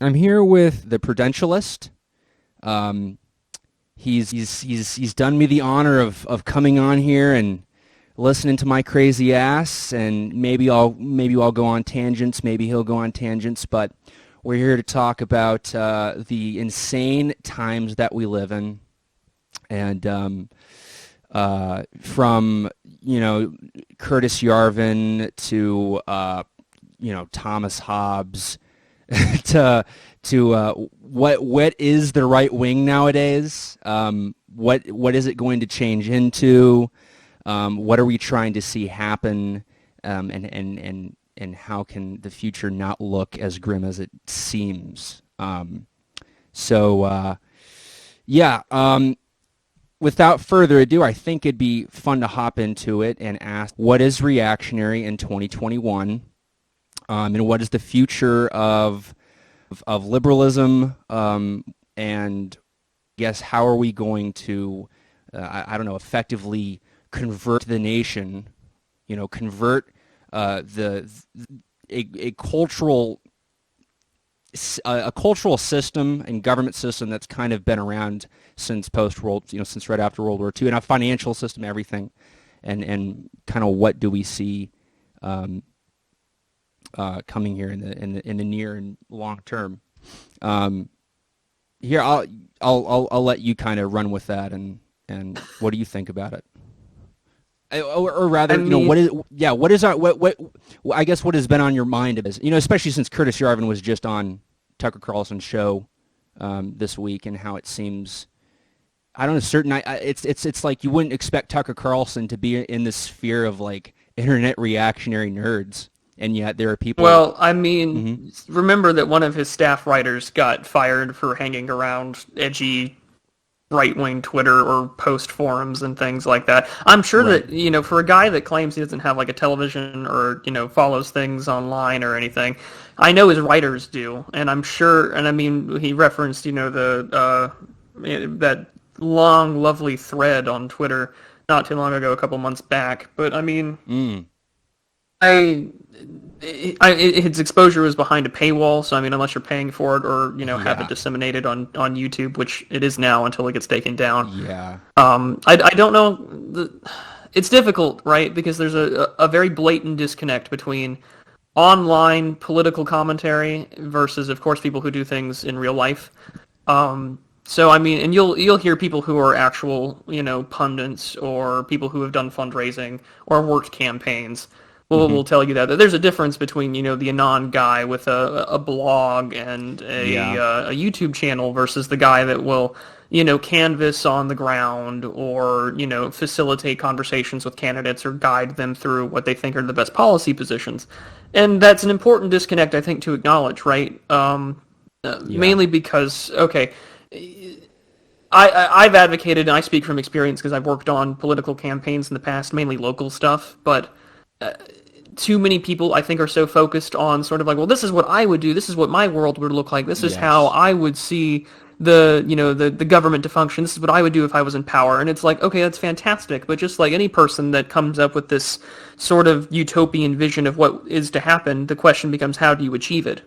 I'm here with the Prudentialist. Um, he's done me the honor of coming on here and listening to my crazy ass, and maybe I'll go on tangents, maybe he'll go on tangents, but we're here to talk about the insane times that we live in, and from Curtis Yarvin to Thomas Hobbes to what is the right wing nowadays? What is it going to change into? What are we trying to see happen? And how can the future not look as grim as it seems? So yeah. Without further ado, I think it'd be fun to hop into it and ask, what is reactionary in 2021? And what is the future of liberalism, and I guess how are we going to, I don't know, effectively convert the nation, convert the a cultural a cultural system and government system that's kind of been around since since right after World War II, and a financial system, everything, and kind of what do we see coming here in the near and long term. Um, Here, I'll let you kind of run with that, and what do you think about it? Or I rather, mean, what is what I guess what has been on your mind is, especially since Curtis Yarvin was just on Tucker Carlson's show this week, and how it seems, I don't know, it's like you wouldn't expect Tucker Carlson to be in this sphere of like internet reactionary nerds, and yet there are people. well, I Hmm. mean, remember that one of his staff writers got fired for hanging around edgy right-wing Twitter or post forums and things like that. I'm sure Right. that, for a guy that claims he doesn't have like a television or, follows things online or anything, I know his writers do. And I'm sure, and I mean, he referenced, that long, lovely thread on Twitter not too long ago, a couple months back. But I mean, Mm. I, his exposure was behind a paywall, so I mean, unless you're paying for it or have it Yeah. disseminated on YouTube, which it is now until it gets taken down. Yeah. I don't know. It's difficult, right? Because there's a very blatant disconnect between online political commentary versus, of course, people who do things in real life. So I mean, and you'll hear people who are actual, pundits or people who have done fundraising or worked campaigns will Hmm. tell you that there's a difference between the anon guy with a blog and Yeah. a YouTube channel versus the guy that will canvas on the ground or facilitate conversations with candidates or guide them through what they think are the best policy positions, and that's an important disconnect I think to acknowledge, right? Yeah. Mainly because, okay, I've advocated, and I speak from experience because I've worked on political campaigns in the past, mainly local stuff, but too many people I think are so focused on sort of like, well, this is what I would do, this is what my world would look like, this is how Yes. I would see the government to function, this is what I would do if I was in power. And it's like, okay, that's fantastic, but just like any person that comes up with this sort of utopian vision of what is to happen, the question becomes, how do you achieve it?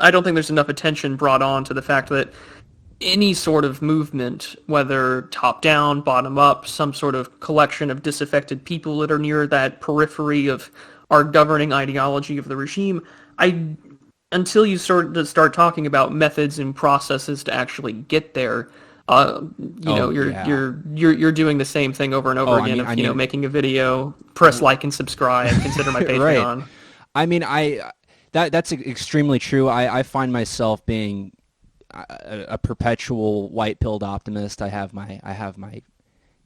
I don't think there's enough attention brought on to the fact that any sort of movement, whether top down, bottom up, some sort of collection of disaffected people that are near that periphery of our governing ideology of the regime, I until you start talking about methods and processes to actually get there, uh, Oh yeah. you're doing the same thing over and over Oh, again I of mean, making a video, press like and subscribe, consider my right. Patreon. I mean, that's extremely true. I find myself being a perpetual white-pilled optimist. I have my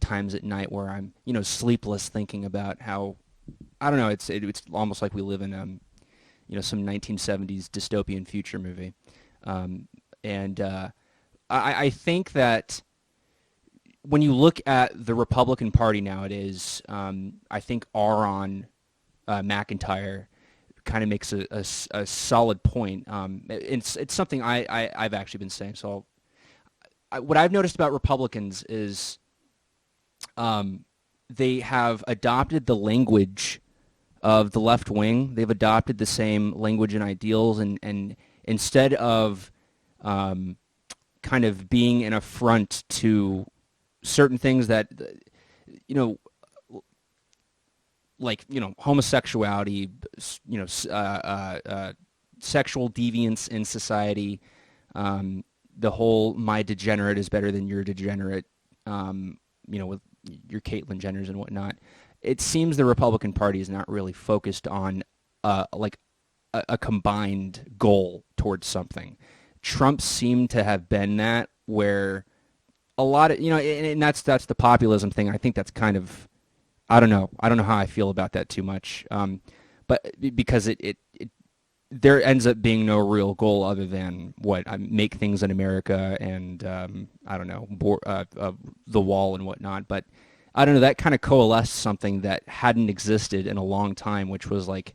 times at night where I'm, sleepless thinking about how, I don't know, it's almost like we live in some 1970s dystopian future movie. And I think that when you look at the Republican Party nowadays, I think Aaron McIntyre kind of makes a solid point. It's something I've actually been saying. So what I've noticed about Republicans is they have adopted the language of the left wing. They've adopted the same language and ideals, and instead of kind of being an affront to certain things that, you know, like, homosexuality, sexual deviance in society, the whole "my degenerate is better than your degenerate," with your Caitlyn Jenners and whatnot. It seems the Republican Party is not really focused on like a combined goal towards something. Trump seemed to have been that, where a lot of, and that's the populism thing. I think that's kind of, I don't know how I feel about that too much, but because it there ends up being no real goal other than make things in America and I don't know, the wall and whatnot. But I don't know, that kind of coalesced something that hadn't existed in a long time, which was like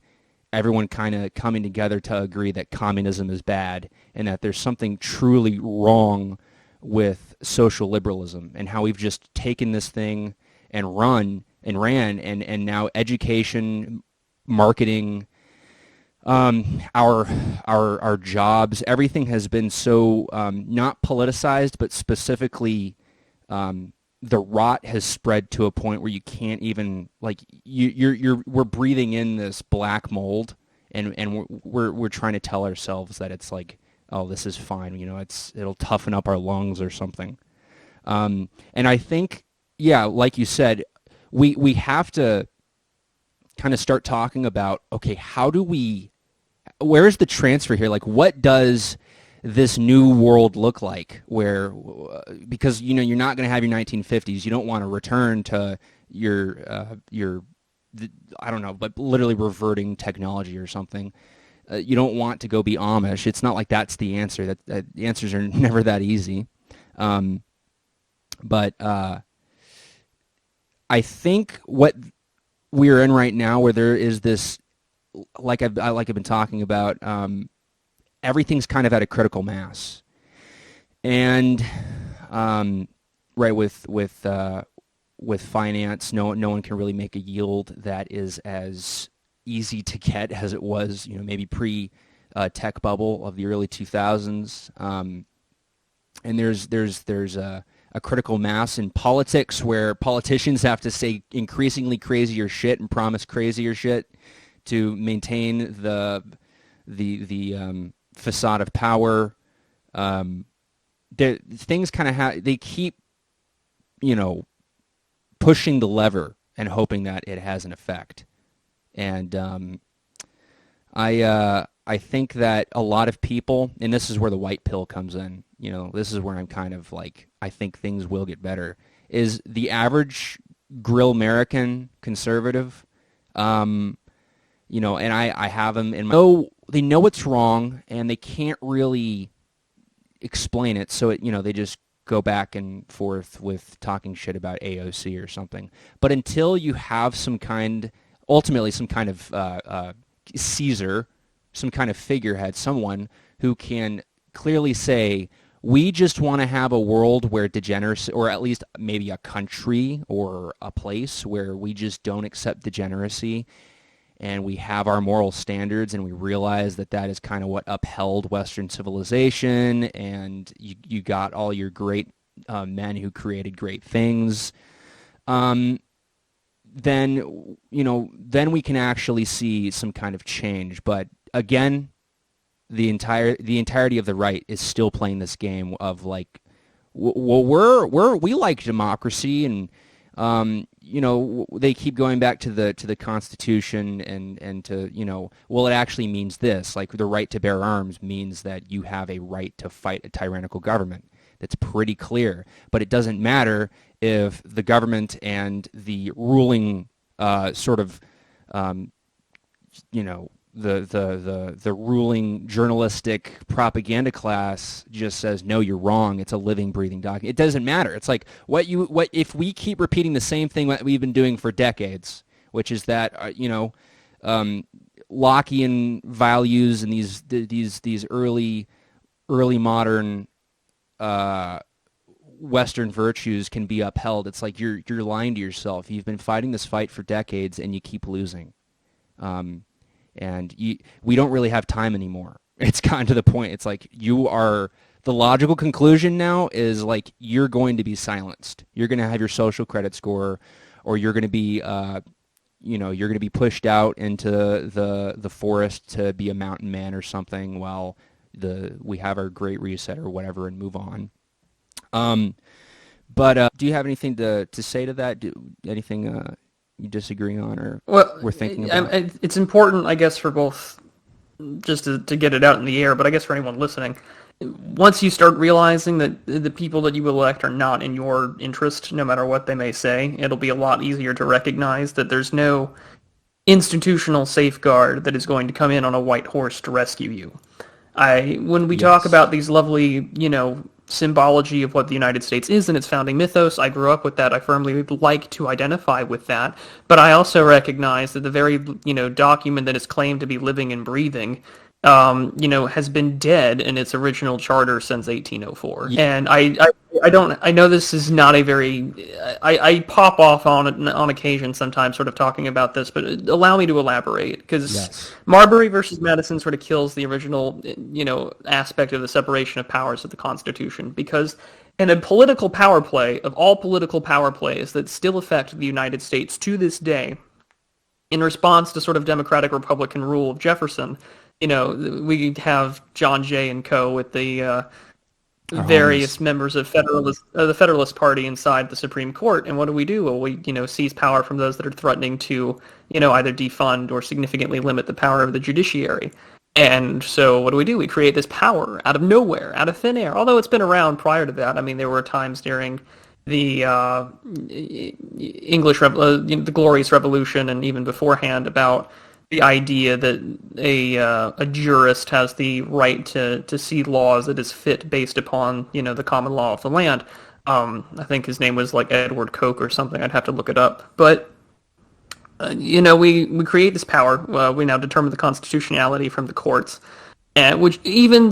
everyone kind of coming together to agree that communism is bad and that there's something truly wrong with social liberalism, and how we've just taken this thing and ran, and now education, marketing, our jobs, everything has been so not politicized, but specifically the rot has spread to a point where you can't even, like, we're breathing in this black mold, and we're trying to tell ourselves that it's like, oh, this is fine, it'll toughen up our lungs or something. And I think, yeah, like you said, we have to kind of start talking about, okay, where is the transfer here? Like, what does this new world look like? Because you're not going to have your 1950s. You don't want to return to your I don't know, but literally reverting technology or something. You don't want to go be Amish. It's not like that's the answer. That the answers are never that easy. But I think what we're in right now, where there is this, like I've been talking about, everything's kind of at a critical mass, and right, with finance, no one can really make a yield that is as easy to get as it was, maybe pre tech bubble of the early 2000s. And there's a critical mass in politics, where politicians have to say increasingly crazier shit and promise crazier shit to maintain the facade of power. Things kind of they keep, pushing the lever and hoping that it has an effect. And I think that a lot of people, and this is where the white pill comes in, this is where I'm kind of like, I think things will get better, is the average grill American conservative, and I have them in my, they know what's wrong and they can't really explain it, so they just go back and forth with talking shit about AOC or something. But until you have ultimately some kind of Caesar, some kind of figurehead, someone who can clearly say, we just want to have a world where degeneracy, or at least maybe a country or a place where we just don't accept degeneracy, and we have our moral standards, and we realize that that is kind of what upheld Western civilization, and you got all your great men who created great things. Then we can actually see some kind of change. But again, the entirety of the right is still playing this game of like, well, we like democracy, and they keep going back to the Constitution and to, well, it actually means this. Like, the right to bear arms means that you have a right to fight a tyrannical government. That's pretty clear. But it doesn't matter if the government and the ruling the ruling journalistic propaganda class just says, no, you're wrong. It's a living, breathing document. It doesn't matter. It's like, what if we keep repeating the same thing that we've been doing for decades, which is that Lockean values and these early modern Western virtues can be upheld. It's like you're lying to yourself. You've been fighting this fight for decades and you keep losing. And we don't really have time anymore. It's gotten to the point. It's like the logical conclusion now is like you're going to be silenced. You're going to have your social credit score, or you're going to be you're going to be pushed out into the forest to be a mountain man or something while we have our great reset or whatever and move on. But do you have anything to say to that? Anything you disagree on or Well, we're thinking about? it's important, I guess, for both just to get it out in the air, but I guess for anyone listening, once you start realizing that the people that you elect are not in your interest, no matter what they may say, it'll be a lot easier to recognize that there's no institutional safeguard that is going to come in on a white horse to rescue you. When we talk Yes. about these lovely, symbology of what the United States is and its founding mythos, I grew up with that. I firmly like to identify with that. But I also recognize that the very, document that is claimed to be living and breathing, has been dead in its original charter since 1804. Ye- And I don't, I know this is not a very, I pop off on occasion sometimes sort of talking about this, but allow me to elaborate, because Yes. Marbury versus Madison sort of kills the original, aspect of the separation of powers of the Constitution, because in a political power play, of all political power plays that still affect the United States to this day, in response to sort of democratic Republican rule of Jefferson, we have John Jay and co. with the Our various homies. members of the Federalist Party inside the Supreme Court. And what do? Well, we seize power from those that are threatening to either defund or significantly limit the power of the judiciary. And so what do? We create this power out of nowhere, out of thin air. Although it's been around prior to that. I mean, there were times during the the Glorious Revolution, and even beforehand, about the idea that a jurist has the right to see laws that is fit based upon the common law of the land. I think his name was like Edward Coke or something. I'd have to look it up, but we create this power. We now determine the constitutionality from the courts, and which even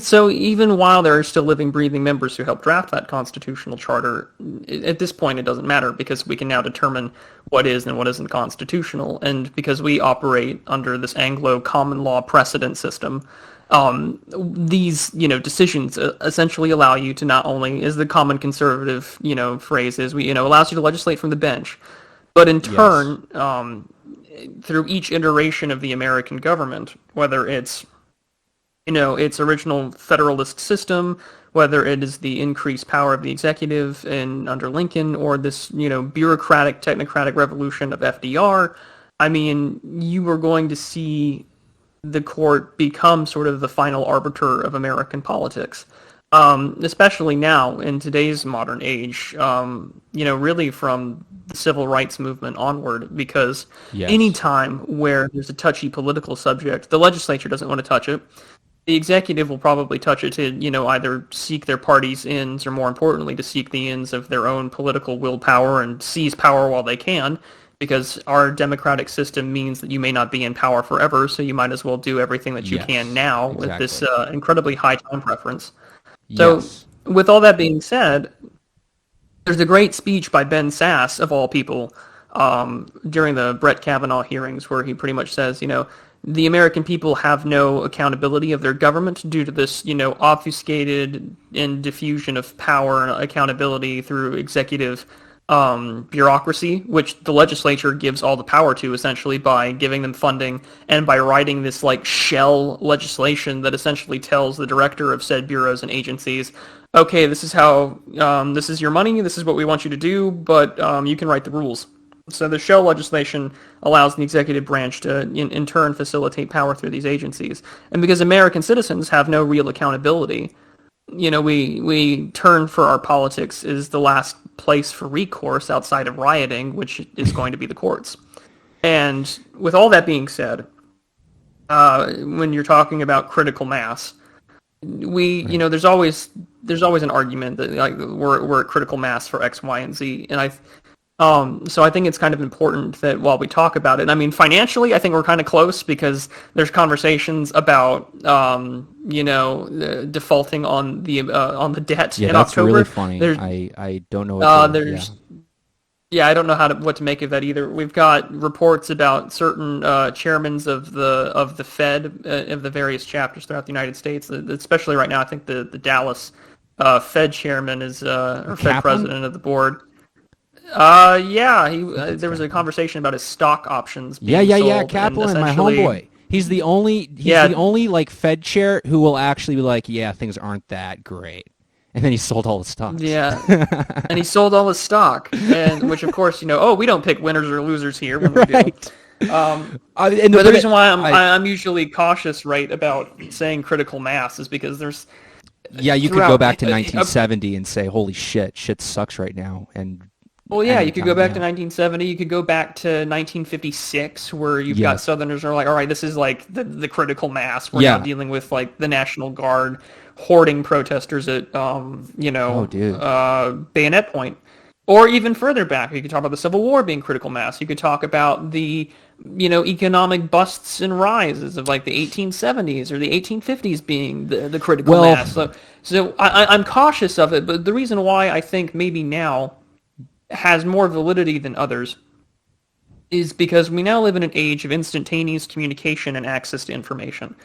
while there are still living, breathing members who helped draft that constitutional charter, at this point it doesn't matter, because we can now determine what is and what isn't constitutional, and because we operate under this Anglo common law precedent system. These decisions essentially allow you to not only, as the common conservative phrase is, we allows you to legislate from the bench, but in Yes. turn, through each iteration of the American government, whether it's its original federalist system, whether it is the increased power of the executive in under Lincoln, or this bureaucratic technocratic revolution of FDR. I mean, you are going to see the court become sort of the final arbiter of American politics, especially now in today's modern age. Really from the civil rights movement onward, because any Yes. time where there's a touchy political subject, the legislature doesn't want to touch it. The executive will probably touch it to, either seek their party's ends, or more importantly, to seek the ends of their own political willpower and seize power while they can, because our democratic system means that you may not be in power forever, so you might as well do everything that you can Yes. now with this Exactly. incredibly high time preference. So, Yes. with all that being said, there's a great speech by Ben Sass, of all people, during the Brett Kavanaugh hearings, where he pretty much says, the American people have no accountability of their government due to this, obfuscated and diffusion of power and accountability through executive bureaucracy, which the legislature gives all the power to, essentially, by giving them funding and by writing this like shell legislation that essentially tells the director of said bureaus and agencies, okay, this is how, this is your money, this is what we want you to do, but you can write the rules. So the shell legislation allows the executive branch to, in turn, facilitate power through these agencies. And because American citizens have no real accountability, we turn for our politics is the last place for recourse outside of rioting, which is going to be the courts. And with all that being said, when you're talking about critical mass, Right. there's always an argument that like we're at critical mass for X, Y, and Z, and so I think it's kind of important that while we talk about it, I mean, financially, I think we're kind of close, because there's conversations about, defaulting on the debt Yeah, in that's really October. funny. There's I don't know what to. Yeah. there's Yeah, I don't know what to make of that either. We've got reports about certain chairmen of the Fed of the various chapters throughout the United States, especially right now. I think the Dallas Fed chairman is or Fed Kaplan? president of the board. Yeah, I think it's there was a Kaplan. conversation about his stock options Yeah, being yeah, yeah. sold, and Kaplan, my essentially, homeboy. He's the yeah, only like Fed chair who will actually be like, yeah, things aren't that great, and then he sold all the stocks. yeah, and he sold all his stock, and which of course, oh, we don't pick winners or losers here when we do. Right. Um, And but the but reason why I I'm usually cautious, right, about saying critical mass is because there's yeah, you could go throughout. back to 1970 and say, holy shit sucks right now, and Well, yeah, you could go anytime, back to yeah. 1970. You could go back to 1956, where you've got Yes. Southerners are like, all right, this is like the critical mass. We're now Yeah. dealing with like the National Guard hoarding protesters at, Oh, dude. bayonet point. Or even further back, you could talk about the Civil War being critical mass. You could talk about the, economic busts and rises of like the 1870s or the 1850s being the critical Well, mass. So I'm cautious of it, but the reason why I think maybe now has more validity than others is because we now live in an age of instantaneous communication and access to information,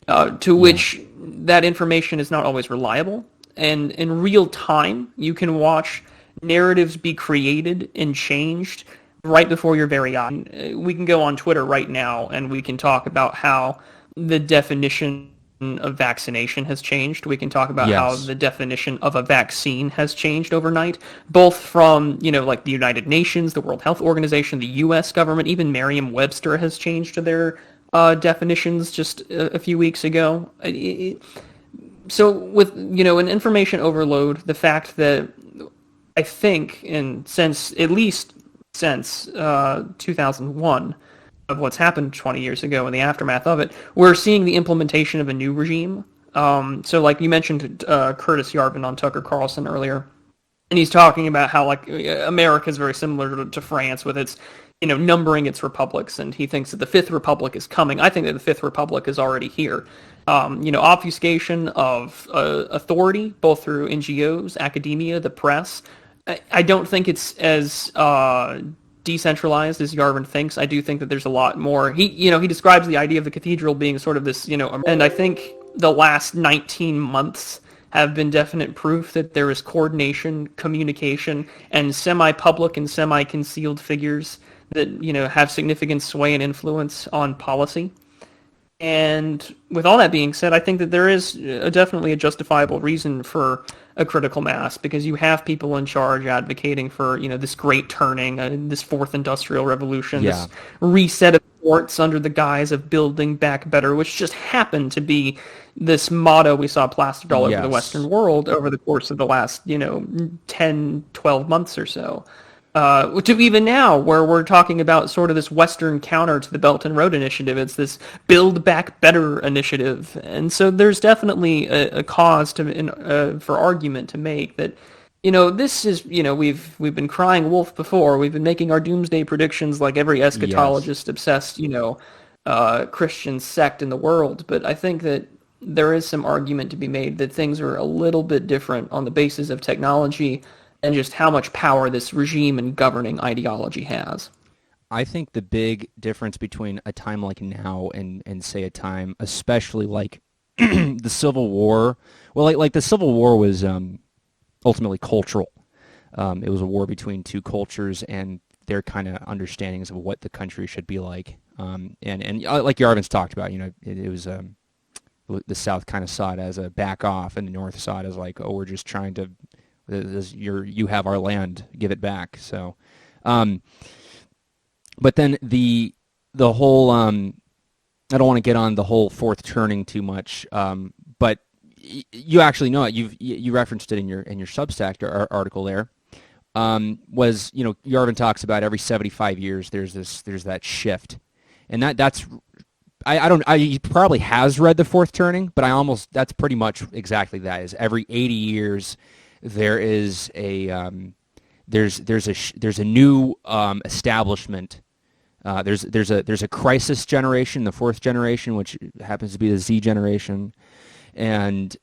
to yeah. which that information is not always reliable. And in real time, you can watch narratives be created and changed right before your very eyes. We can go on Twitter right now and we can talk about how the definition of vaccination has changed. We can talk about how Yes. the definition of a vaccine has changed overnight, both from, like the United Nations, the World Health Organization, the U.S. government, even Merriam-Webster has changed their definitions just a few weeks ago. So with, an information overload, the fact that I think, at least since 2001, of what's happened 20 years ago in the aftermath of it, we're seeing the implementation of a new regime. So, like you mentioned, Curtis Yarvin on Tucker Carlson earlier, and he's talking about how like America is very similar to France with its, numbering its republics, and he thinks that the Fifth Republic is coming. I think that the Fifth Republic is already here. Obfuscation of authority, both through NGOs, academia, the press. I don't think it's as decentralized as Yarvin thinks. I do think that there's a lot more. He describes the idea of the cathedral being sort of this, and I think the last 19 months have been definite proof that there is coordination, communication, and semi-public and semi-concealed figures that, have significant sway and influence on policy. And with all that being said, I think that there is definitely a justifiable reason for a critical mass, because you have people in charge advocating for, this great turning, this fourth industrial revolution, Yeah. this reset of sorts under the guise of building back better, which just happened to be this motto we saw plastered all over the Yes. Western world over the course of the last, 10, 12 months or so. To even now, where we're talking about sort of this Western counter to the Belt and Road Initiative. It's this Build Back Better initiative. And so there's definitely a cause for argument to make that, this is, we've been crying wolf before. We've been making our doomsday predictions like every Yes. eschatologist obsessed, Christian sect in the world. But I think that there is some argument to be made that things are a little bit different on the basis of technology and just how much power this regime and governing ideology has. I think the big difference between a time like now and say a time, especially like the Civil War, well, like the Civil War was ultimately cultural. It was a war between two cultures and their kind of understandings of what the country should be like. And like Yarvin's talked about, it was the South kind of saw it as a back off, and the North saw it as like, oh, we're just trying to, you have our land, give it back. So, but then the whole I don't want to get on the whole fourth turning too much, but you actually know it. You referenced it in your Substack article there. Was Yarvin talks about every 75 years there's that shift, and that's he probably has read the fourth turning, but that's pretty much exactly that. Is every 80 years there is there's a new establishment. There's a crisis generation, the fourth generation, which happens to be the Z generation, and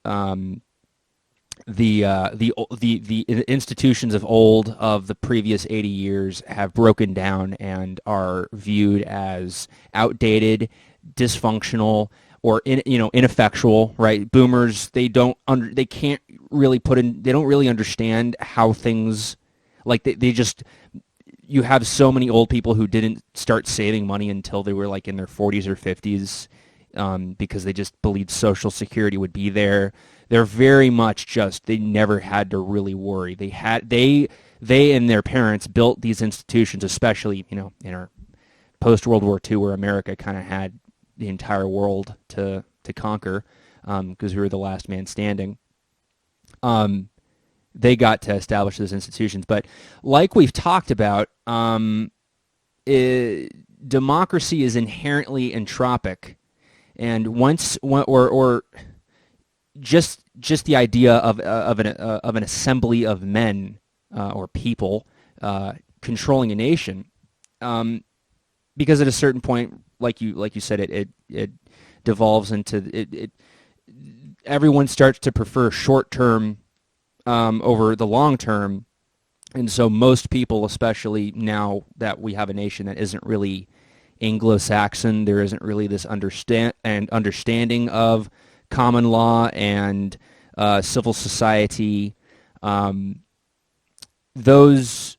the institutions of old of the previous 80 years have broken down and are viewed as outdated, dysfunctional, or ineffectual. Right? Boomers, they can't really they don't really understand how things, like they just, you have so many old people who didn't start saving money until they were like in their 40s or 50s, because they just believed Social Security would be there. They're very much just, they never had to really worry. They and their parents built these institutions, especially in our post World War II, where America kind of had the entire world to conquer, because we were the last man standing. They got to establish those institutions, but like we've talked about, democracy is inherently entropic, and or just the idea of an assembly of men, or people, controlling a nation, because at a certain point, like you said, it devolves into it. Everyone starts to prefer short term over the long term, and so most people, especially now that we have a nation that isn't really Anglo-Saxon, there isn't really this understanding of common law and civil society. Those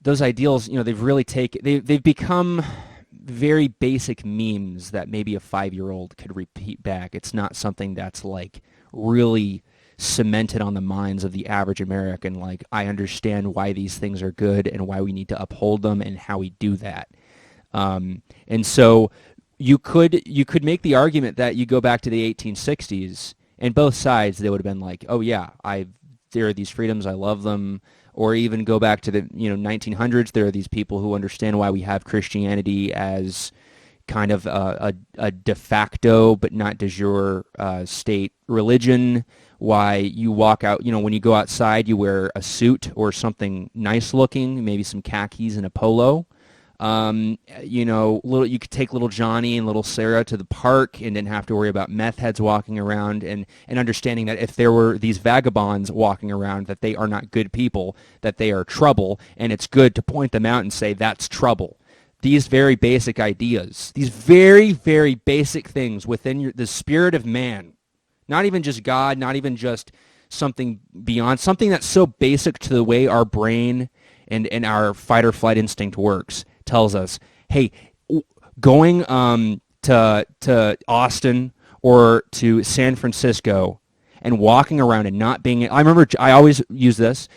ideals, they've become very basic memes that maybe a 5-year-old could repeat back. It's not something that's like really cemented on the minds of the average American. Like, I understand why these things are good and why we need to uphold them and how we do that. And so you could make the argument that you go back to the 1860s, and both sides, they would have been like, oh yeah, there are these freedoms, I love them. Or even go back to the 1900s, there are these people who understand why we have Christianity as kind of a de facto but not de jure state religion. Why you walk out, when you go outside, you wear a suit or something nice looking, maybe some khakis and a polo. You could take little Johnny and little Sarah to the park and didn't have to worry about meth heads walking around, and understanding that if there were these vagabonds walking around, that they are not good people, that they are trouble, and it's good to point them out and say, that's trouble. These very basic ideas, these very, very basic things within the spirit of man, not even just God, not even just something beyond, something that's so basic to the way our brain and our fight or flight instinct works, tells us, hey, going to Austin or to San Francisco and walking around and not being, I remember, I always use this,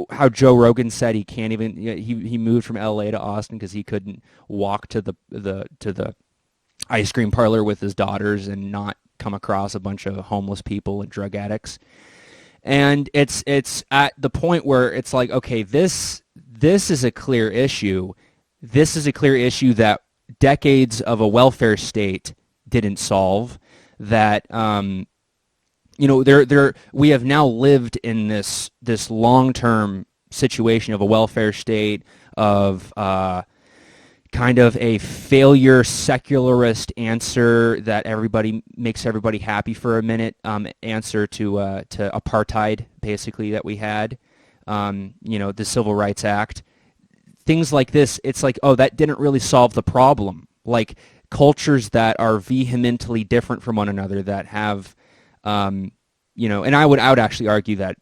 how Joe Rogan said he can't even, he moved from LA to Austin because he couldn't walk to the ice cream parlor with his daughters and not come across a bunch of homeless people and drug addicts. And it's at the point where it's like, okay, this is a clear issue. This is a clear issue that decades of a welfare state didn't solve. That we have now lived in this long-term situation of a welfare state, of kind of a failure secularist answer that makes everybody happy for a minute, answer to apartheid, basically, that we had, the Civil Rights Act. Things like this, it's like, oh, that didn't really solve the problem. Like, cultures that are vehemently different from one another, that have, and I would actually argue that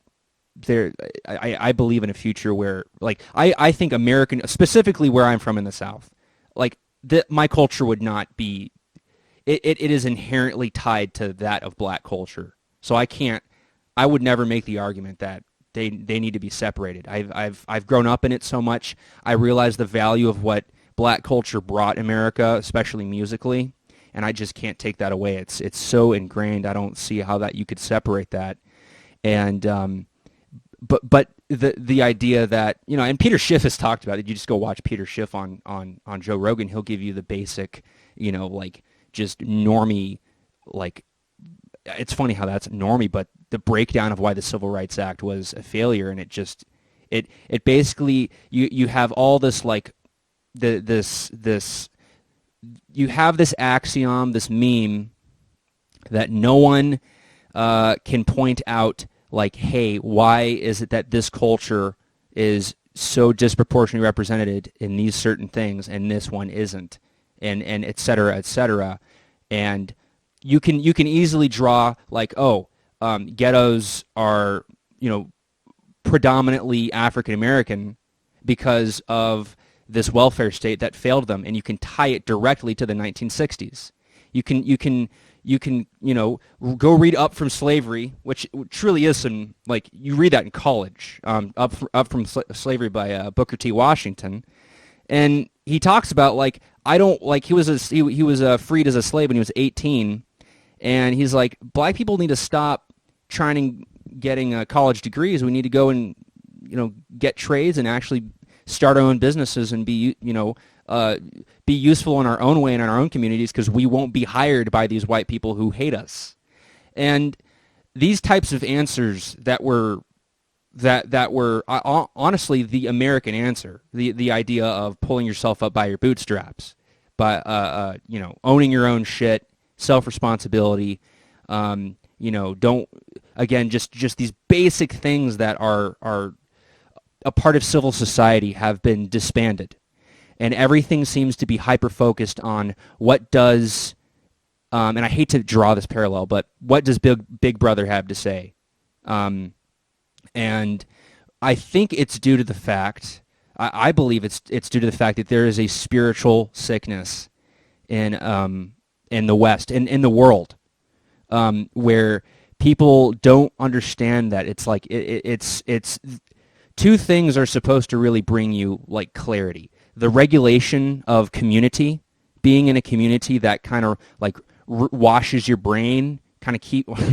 I believe in a future where, like, I think American, specifically where I'm from in the South, like, my culture would not be, it is inherently tied to that of black culture. So I would never make the argument that they need to be separated. I've grown up in it so much. I realize the value of what black culture brought America, especially musically, and I just can't take that away. It's so ingrained. I don't see how that you could separate that. And but the idea that, and Peter Schiff has talked about it. You just go watch Peter Schiff on Joe Rogan. He'll give you the basic, like, just normie, like, it's funny how that's normie, but the breakdown of why the Civil Rights Act was a failure, and it basically, you have all this, like, this you have this axiom, this meme, that no one can point out like, hey, why is it that this culture is so disproportionately represented in these certain things and this one isn't, and et cetera, et cetera. And you can easily draw like, oh, ghettos are, predominantly African American because of this welfare state that failed them, and you can tie it directly to the 1960s. You can go read Up From Slavery, which truly is some, like, you read that in college, Up From Slavery by Booker T. Washington, and he talks about like, I don't like, he was freed as a slave when he was 18, and he's like, black people need to stop trying and getting college degrees. We need to go and get trades and actually start our own businesses and be useful in our own way and in our own communities, because we won't be hired by these white people who hate us. And these types of answers that were honestly the American answer, the idea of pulling yourself up by your bootstraps, by owning your own shit, self-responsibility, don't, again, just these basic things that are a part of civil society have been disbanded. And everything seems to be hyper-focused on what does, and I hate to draw this parallel, but what does Big Brother have to say? And I think it's due to the fact, I believe it's due to the fact that there is a spiritual sickness in the West, in the world, where people don't understand that it's like, it's two things are supposed to really bring you like clarity. The regulation of community, being in a community that kind of like washes your brain, kind of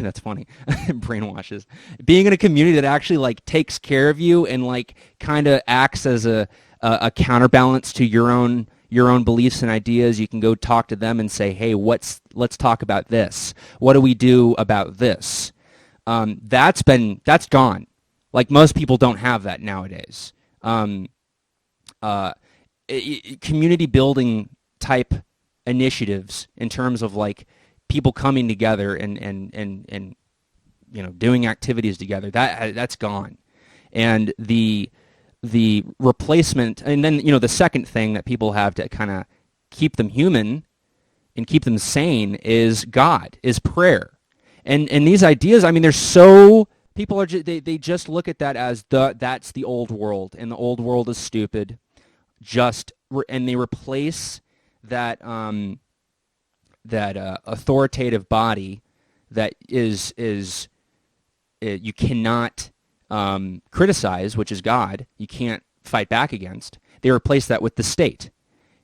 that's funny, brainwashes. Being in a community that actually like takes care of you and like kind of acts as a counterbalance to your own beliefs and ideas. You can go talk to them and say, hey, let's talk about this. What do we do about this? That's gone. Like, most people don't have that nowadays. Community building type initiatives in terms of like people coming together and doing activities together, that's gone. And the replacement, and then the second thing that people have to kind of keep them human and keep them sane is prayer. And these ideas, I mean, they're so, people are they just look at that as that's the old world, and the old world is stupid. And they replace that authoritative body that is you cannot criticize, which is God. You can't fight back against. They replace that with the state,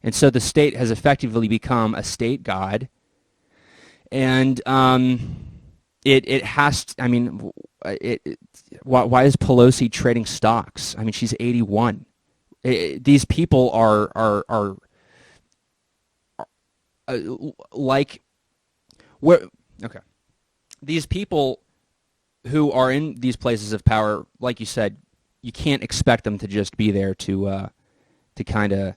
and so the state has effectively become a state god. And it has to, I mean, why is Pelosi trading stocks? I mean, she's 81. These people are like, where, okay. These people who are in these places of power, like you said, you can't expect them to just be there to kind of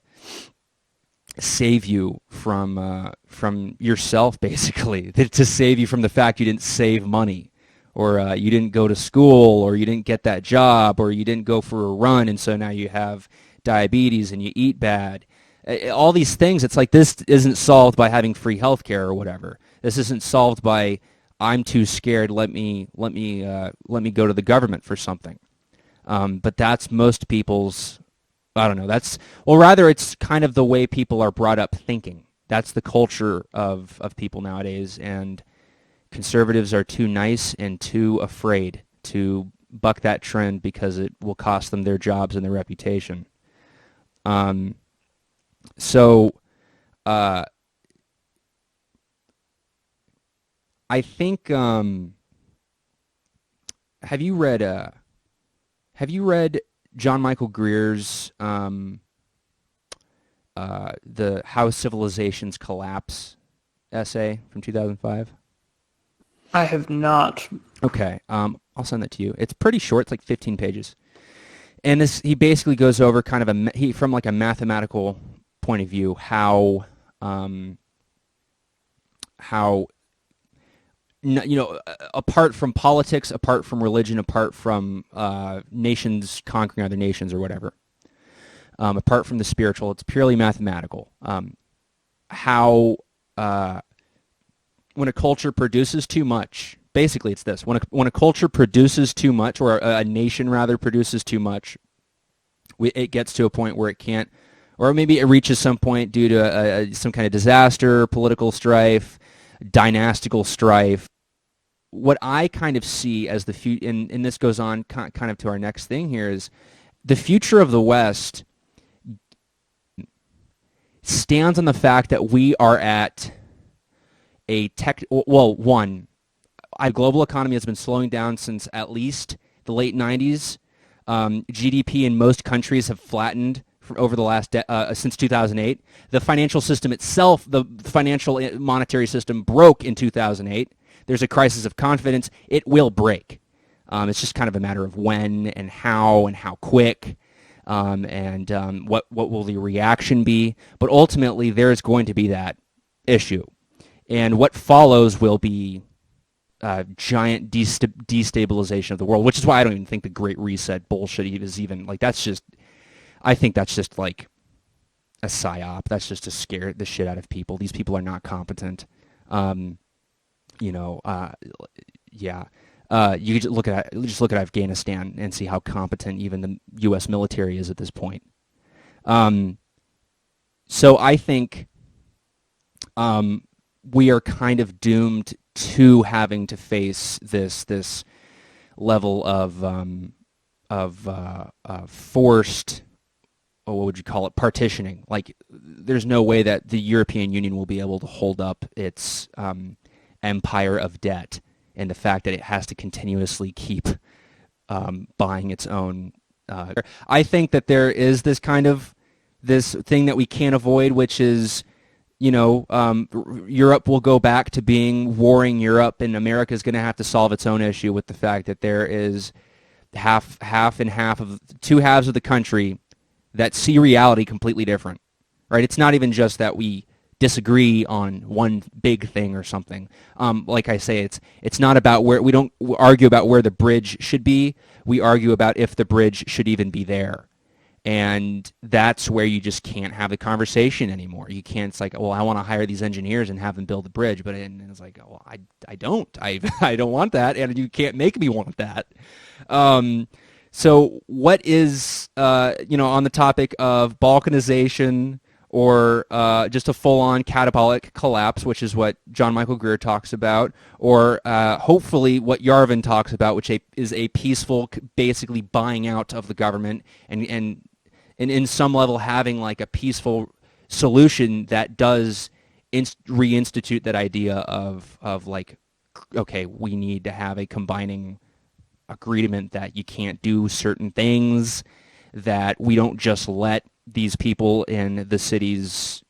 save you from yourself, basically, to save you from the fact you didn't save money, or you didn't go to school, or you didn't get that job, or you didn't go for a run, and so now you have diabetes and you eat bad. All these things, it's like, this isn't solved by having free health care or whatever. This isn't solved by, I'm too scared, let me go to the government for something. But that's most people's, I don't know, rather it's kind of the way people are brought up thinking. That's the culture of people nowadays, and conservatives are too nice and too afraid to buck that trend because it will cost them their jobs and their reputation. So I think, have you read John Michael Greer's the How Civilizations Collapse essay from 2005? I have not. Okay, I'll send that to you. It's pretty short. It's like 15 pages. And he basically goes over kind of from like a mathematical point of view how apart from politics, apart from religion, apart from nations conquering other nations or whatever, apart from the spiritual, it's purely mathematical. How when a culture produces too much, basically it's this: when a culture produces too much, or a nation rather produces too much, it gets to a point where it can't, or maybe it reaches some point due to some kind of disaster, political strife, dynastical strife. What I kind of see as the future, and this goes on kind of to our next thing here, is the future of the West stands on the fact that we are at one, our global economy has been slowing down since at least the late 90s. GDP in most countries have flattened over the last since 2008. The financial system itself, the financial monetary system, broke in 2008. There's a crisis of confidence. It will break. It's just kind of a matter of when and how quick, and what will the reaction be. But ultimately, there's going to be that issue, and what follows will be giant destabilization of the world. Which is why I don't even think the Great Reset bullshit is even like that's just. I think that's just like a psyop. That's just to scare the shit out of people. These people are not competent. Yeah. You could just look at Afghanistan and see how competent even the U.S. military is at this point. So I think we are kind of doomed to having to face this level of forced, or what would you call it, partitioning. Like, there's no way that the European Union will be able to hold up its empire of debt, and the fact that it has to continuously keep buying its own. I think that there is this thing that we can't avoid, which is, Europe will go back to being warring Europe, and America is going to have to solve its own issue with the fact that there is half and half of two halves of the country that see reality completely different. Right? It's not even just that we disagree on one big thing or something. Like I say, it's not about where we don't argue about where the bridge should be. We argue about if the bridge should even be there. And that's where you just can't have the conversation anymore. You can't. It's like, well, I want to hire these engineers and have them build the bridge, but it's like, well, I don't. I don't want that, and you can't make me want that. So what is on the topic of balkanization, or just a full-on catabolic collapse, which is what John Michael Greer talks about, or hopefully what Yarvin talks about, which is a peaceful, basically buying out of the government, and in some level having like a peaceful solution that does reinstitute that idea of like, okay, we need to have a combining agreement that you can't do certain things, that we don't just let these people in the cities,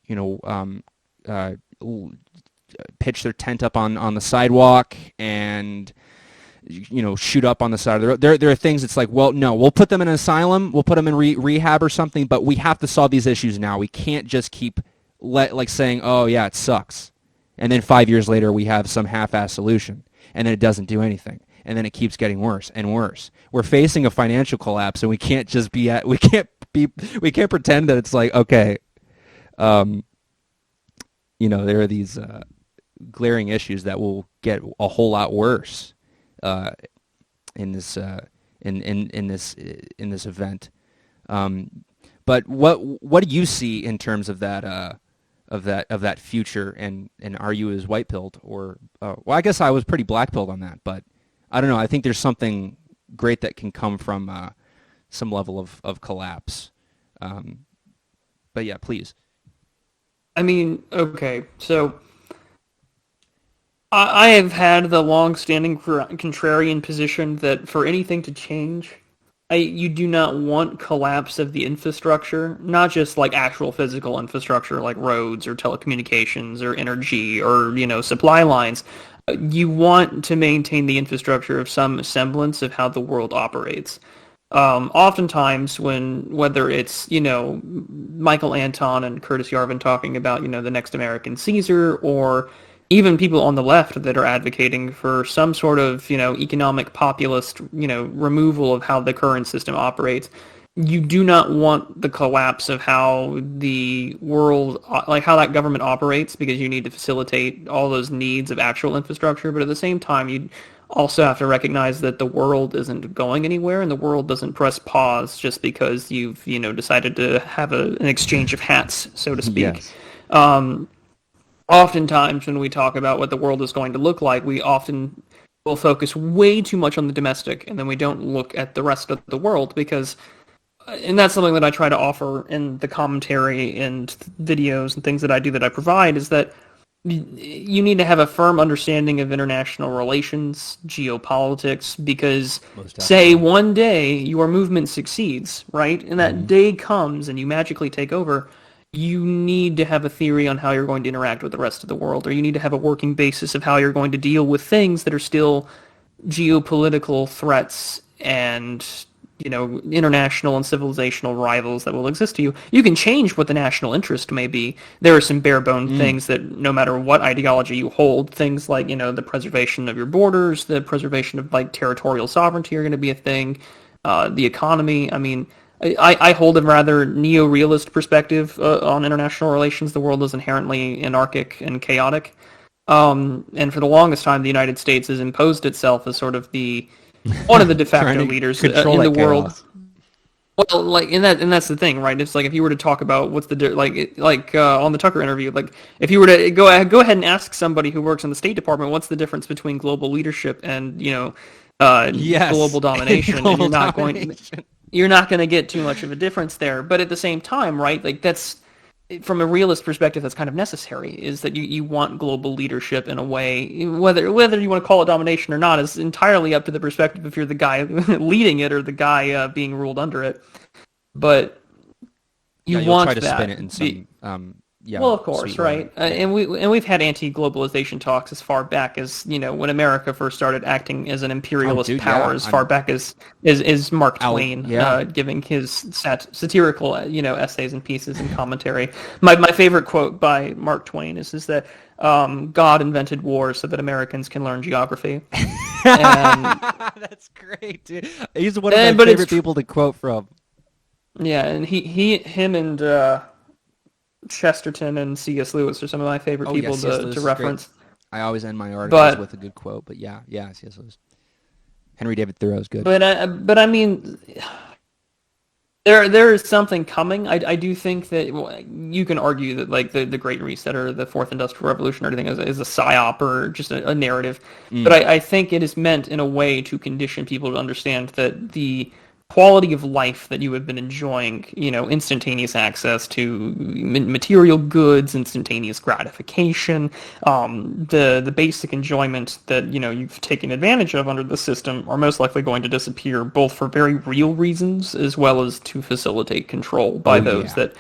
pitch their tent up on the sidewalk and, shoot up on the side of the road. There are things it's like, well, no, we'll put them in an asylum, we'll put them in rehab or something, but we have to solve these issues now. We can't just keep saying, oh yeah, it sucks, and then 5 years later we have some half-assed solution, and then it doesn't do anything, and then it keeps getting worse and worse. We're facing a financial collapse, and we can't just we can't pretend that it's like, okay, there are these glaring issues that will get a whole lot worse in this event. But what do you see in terms of that future, and are you as white pilled, or well, I guess I was pretty black pilled on that, but I don't know. I think there's something great that can come from some level of collapse. But yeah, please. I mean, okay, so I have had the long-standing contrarian position that for anything to change, you do not want collapse of the infrastructure, not just like actual physical infrastructure like roads or telecommunications or energy or, supply lines. You want to maintain the infrastructure of some semblance of how the world operates. Oftentimes whether it's, Michael Anton and Curtis Yarvin talking about, the next American Caesar, or even people on the left that are advocating for some sort of, economic populist, removal of how the current system operates. You do not want the collapse of how the world, like how that government operates, because you need to facilitate all those needs of actual infrastructure. But at the same time, you also have to recognize that the world isn't going anywhere, and the world doesn't press pause just because you've, decided to have an exchange of hats, so to speak. Yes. Oftentimes when we talk about what the world is going to look like, we often will focus way too much on the domestic, and then we don't look at the rest of the world, because, and that's something that I try to offer in the commentary and videos and things that I do that I provide, is that you need to have a firm understanding of international relations, geopolitics, because say one day your movement succeeds, right? And that day comes and you magically take over. You need to have a theory on how you're going to interact with the rest of the world, or you need to have a working basis of how you're going to deal with things that are still geopolitical threats and, international and civilizational rivals that will exist to you. You can change what the national interest may be. There are some bare bone things that no matter what ideology you hold, things like, the preservation of your borders, the preservation of like territorial sovereignty are going to be a thing. The economy, I mean, I hold a rather neo-realist perspective on international relations. The world is inherently anarchic and chaotic. And for the longest time, the United States has imposed itself as sort of one of the de facto leaders in the world. Well, and that's the thing, right? It's like if you were to talk about what's the on the Tucker interview, like if you were to go ahead and ask somebody who works in the State Department, what's the difference between global leadership and global domination, and you're not going to get too much of a difference there. But at the same time, right, like that's, from a realist perspective, that's kind of necessary, is that you want global leadership in a way, whether you want to call it domination or not is entirely up to the perspective if you're the guy leading it or the guy being ruled under it. But you want try to that. spin it in some well, of course, right? And we've had anti-globalization talks as far back as, when America first started acting as an imperialist power, as far back as Mark Twain giving his satirical essays and pieces and commentary. My favorite quote by Mark Twain is that God invented war so that Americans can learn geography. And, that's great, dude. He's one of my favorite people to quote from. Yeah, and him and Chesterton and C.S. Lewis are some of my favorite people to reference. Great. I always end my articles with a good quote, but yeah, C.S. Lewis. Henry David Thoreau is good. But I mean, there is something coming. I do think that you can argue that like the Great Reset or the Fourth Industrial Revolution or anything is a psyop or just a narrative. But I think it is meant in a way to condition people to understand that the quality of life that you have been enjoying, instantaneous access to material goods, instantaneous gratification, the basic enjoyment that, you've taken advantage of under the system are most likely going to disappear, both for very real reasons as well as to facilitate control by those that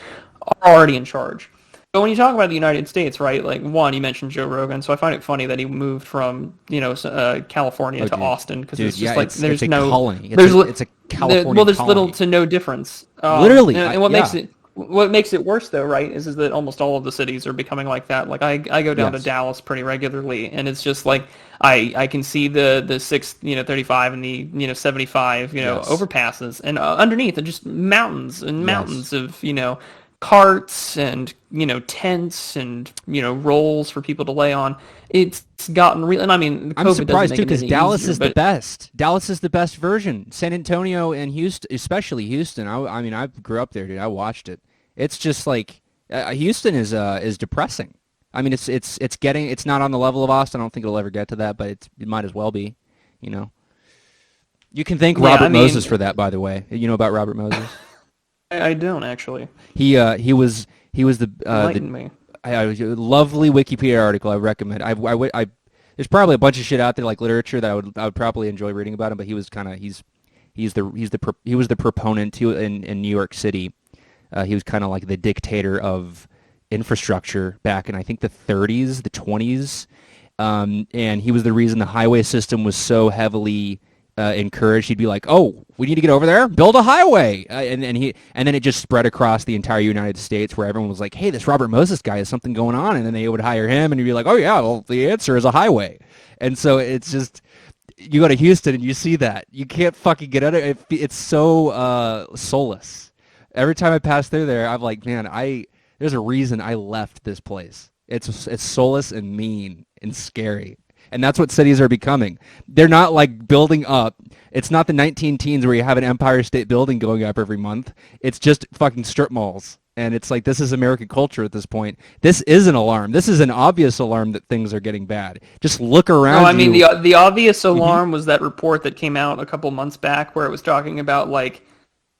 are already in charge. But when you talk about the United States, right, like, one, you mentioned Joe Rogan, so I find it funny that he moved from, California to Austin, because it's just like, there's no... colony. It's a California well, there's colony. Little to no difference. Literally. And what makes it worse, though, right, is that almost all of the cities are becoming like that. Like, I go down to Dallas pretty regularly, and it's just like, I can see the 35 and the, 75, overpasses, and underneath are just mountains and mountains of, carts and tents and rolls for people to lay on. It's gotten real, and I mean, I'm surprised too, because Dallas is the best. Dallas is the best version. San Antonio and Houston, especially Houston. I mean, I grew up there, dude. I watched it. It's just like Houston is depressing. I mean, it's not on the level of Austin. I don't think it'll ever get to that, but it might as well be. You can thank Robert Moses for that, by the way. You know about Robert Moses? I don't actually. He was the enlighten me. Lovely Wikipedia article I recommend. There's probably a bunch of shit out there like literature that I would probably enjoy reading about him, but he was the proponent in New York City. He was kind of like the dictator of infrastructure back in I think the 30s, the 20s, and he was the reason the highway system was so heavily encouraged, he'd be like, "Oh, we need to get over there, build a highway," and then it just spread across the entire United States, where everyone was like, "Hey, this Robert Moses guy has something going on," and then they would hire him, and he'd be like, "Oh yeah, well the answer is a highway," and so it's just. You go to Houston and you see that. You can't fucking get out of it. It's so soulless. Every time I pass through there, I'm like, man, there's a reason I left this place. It's soulless and mean and scary. And that's what cities are becoming. They're not like building up. It's not the 19 teens where you have an Empire State Building going up every month. It's just fucking strip malls. And it's like, this is American culture at this point. This is an alarm. This is an obvious alarm that things are getting bad. Just look around. No, I mean the obvious alarm was that report that came out a couple months back where it was talking about like,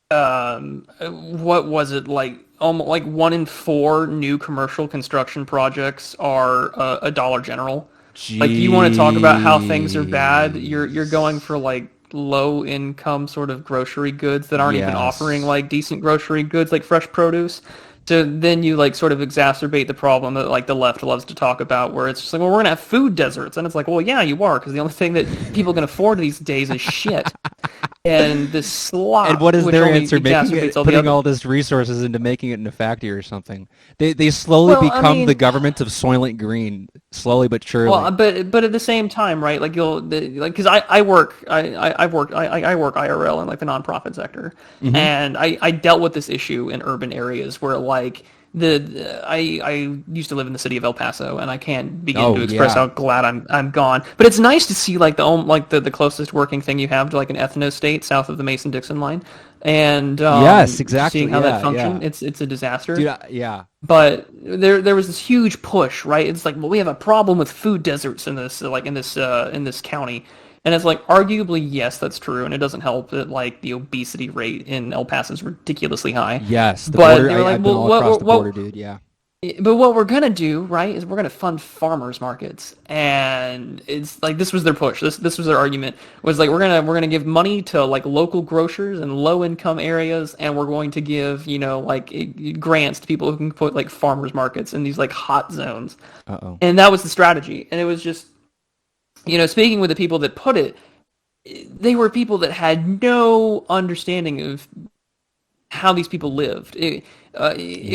what was it like? Almost like 1 in 4 new commercial construction projects are a Dollar General. Jeez. Like you want to talk about how things are bad? You're going for like low income sort of grocery goods that aren't even offering like decent grocery goods like fresh produce. So then you like sort of exacerbate the problem that like the left loves to talk about, where it's just like, well, we're gonna have food deserts, and it's like, well, yeah, you are, because the only thing that people can afford these days is shit. And the slop. And what is their answer? Putting all all this resources into making it in a factory or something. They slowly become the government of Soylent Green, slowly but surely. Well, but at the same time, right? Like because I work IRL in like the nonprofit sector, and I dealt with this issue in urban areas where like I used to live in the city of El Paso, and I can't begin to express how glad I'm gone. But it's nice to see like the closest working thing you have to like an ethno state south of the Mason-Dixon line, and yes, exactly. Seeing how that functions, it's a disaster. Dude, yeah. But there was this huge push, right? It's like, well, we have a problem with food deserts in this county. And it's like, arguably, yes, that's true, and it doesn't help that like the obesity rate in El Paso is ridiculously high. Yes, but they're like, well, border, dude. Yeah. But what we're gonna do, right, is we're gonna fund farmers markets, and it's like this was their push. This was their argument, was like we're gonna give money to like local grocers and low income areas, and we're going to give like grants to people who can put like farmers markets in these like hot zones. And that was the strategy, and it was just. Speaking with the people that put it, they were people that had no understanding of how these people lived. It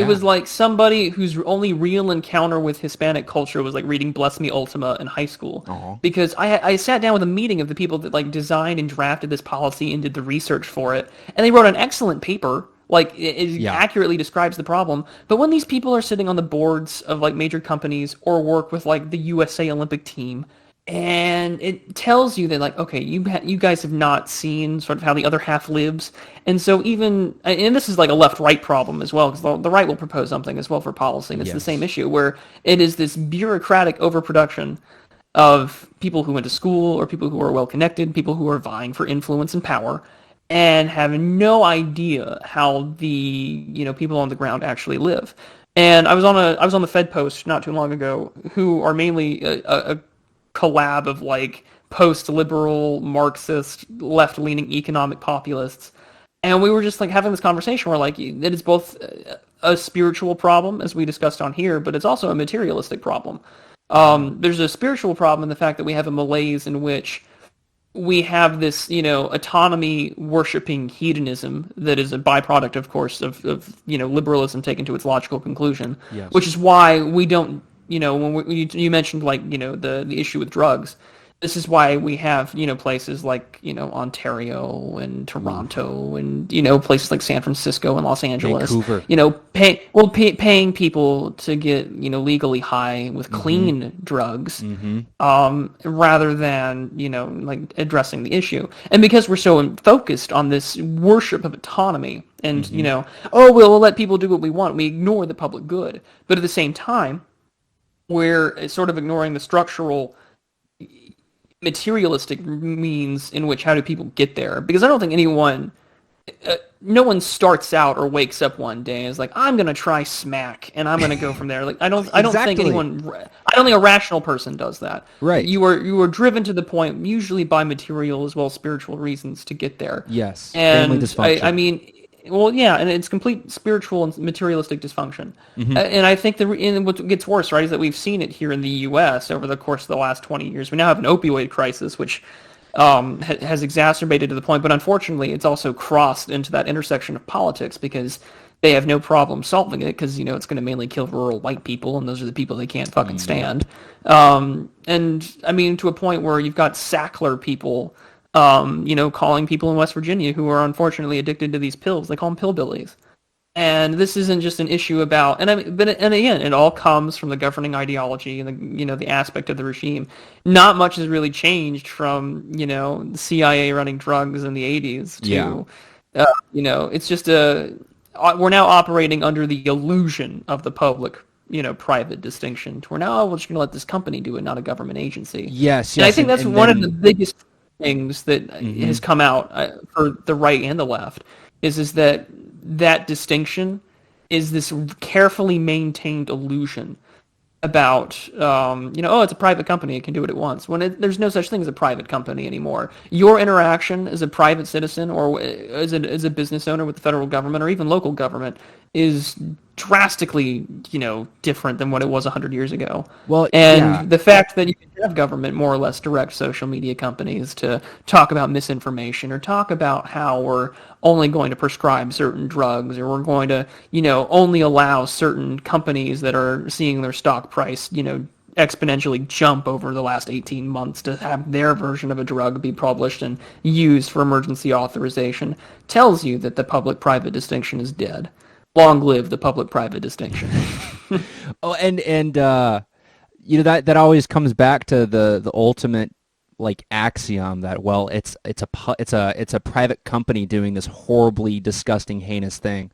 was like somebody whose only real encounter with Hispanic culture was like reading Bless Me Ultima in high school. Because I sat down with a meeting of the people that like designed and drafted this policy and did the research for it, and they wrote an excellent paper. Like it accurately describes the problem. But when these people are sitting on the boards of like major companies or work with like the USA Olympic team, and it tells you that like, okay, you guys have not seen sort of how the other half lives, and so and this is like a left-right problem as well, because the right will propose something as well for policy, and it's the same issue where it is this bureaucratic overproduction of people who went to school or people who are well connected, people who are vying for influence and power, and have no idea how the people on the ground actually live. And I was on the Fed Post not too long ago, who are mainly a collab of like post-liberal, Marxist, left-leaning economic populists, and we were just like having this conversation where like it is both a spiritual problem, as we discussed on here, but it's also a materialistic problem. There's a spiritual problem in the fact that we have a malaise in which we have this autonomy worshipping hedonism that is a byproduct, of course, of liberalism taken to its logical conclusion, which is why we don't. When you mentioned like the issue with drugs, this is why we have places like Ontario and Toronto and places like San Francisco and Los Angeles, Vancouver. Paying people to get legally high with clean drugs, rather than like addressing the issue. And because we're so focused on this worship of autonomy and we'll let people do what we want, we ignore the public good. But at the same time, we're sort of ignoring the structural materialistic means in which how do people get there. Because I don't think no one starts out or wakes up one day and is like, I'm going to try smack and I'm going to go from there. Like I don't think I don't think a rational person does that. Right. You are driven to the point, usually by material as well as spiritual reasons, to get there. Yes. And family dysfunction. I mean, well, yeah, and it's complete spiritual and materialistic dysfunction. And I think and what gets worse, right, is that we've seen it here in the U.S. over the course of the last 20 years. We now have an opioid crisis, which has exacerbated to the point. But unfortunately, it's also crossed into that intersection of politics because they have no problem solving it because it's going to mainly kill rural white people, and those are the people they can't fucking Yep. stand. And I mean, to a point where you've got Sackler people, calling people in West Virginia who are unfortunately addicted to these pills. They call them pillbillies. And this isn't just an issue about, and I mean, and again, it all comes from the governing ideology and the aspect of the regime. Not much has really changed from the CIA running drugs in the '80s Yeah. to, it's just we're now operating under the illusion of the public private distinction. To where now, we're just going to let this company do it, not a government agency. Yes, And I yes, think that's and one of the then biggest things that hmm has come out for the right and the left is that distinction is this carefully maintained illusion about oh, it's a private company, it can do what it wants, when there's no such thing as a private company anymore. Your interaction as a private citizen or as a business owner with the federal government or even local government is drastically different than what it was 100 years ago. well, And yeah. the fact that you can have government more or less direct social media companies to talk about misinformation or talk about how we're only going to prescribe certain drugs or we're going to, only allow certain companies that are seeing their stock price, exponentially jump over the last 18 months to have their version of a drug be published and used for emergency authorization tells you that the public-private distinction is dead. Long live the public-private distinction. Oh, and that always comes back to the ultimate like axiom that, well, it's a private company doing this horribly disgusting heinous thing,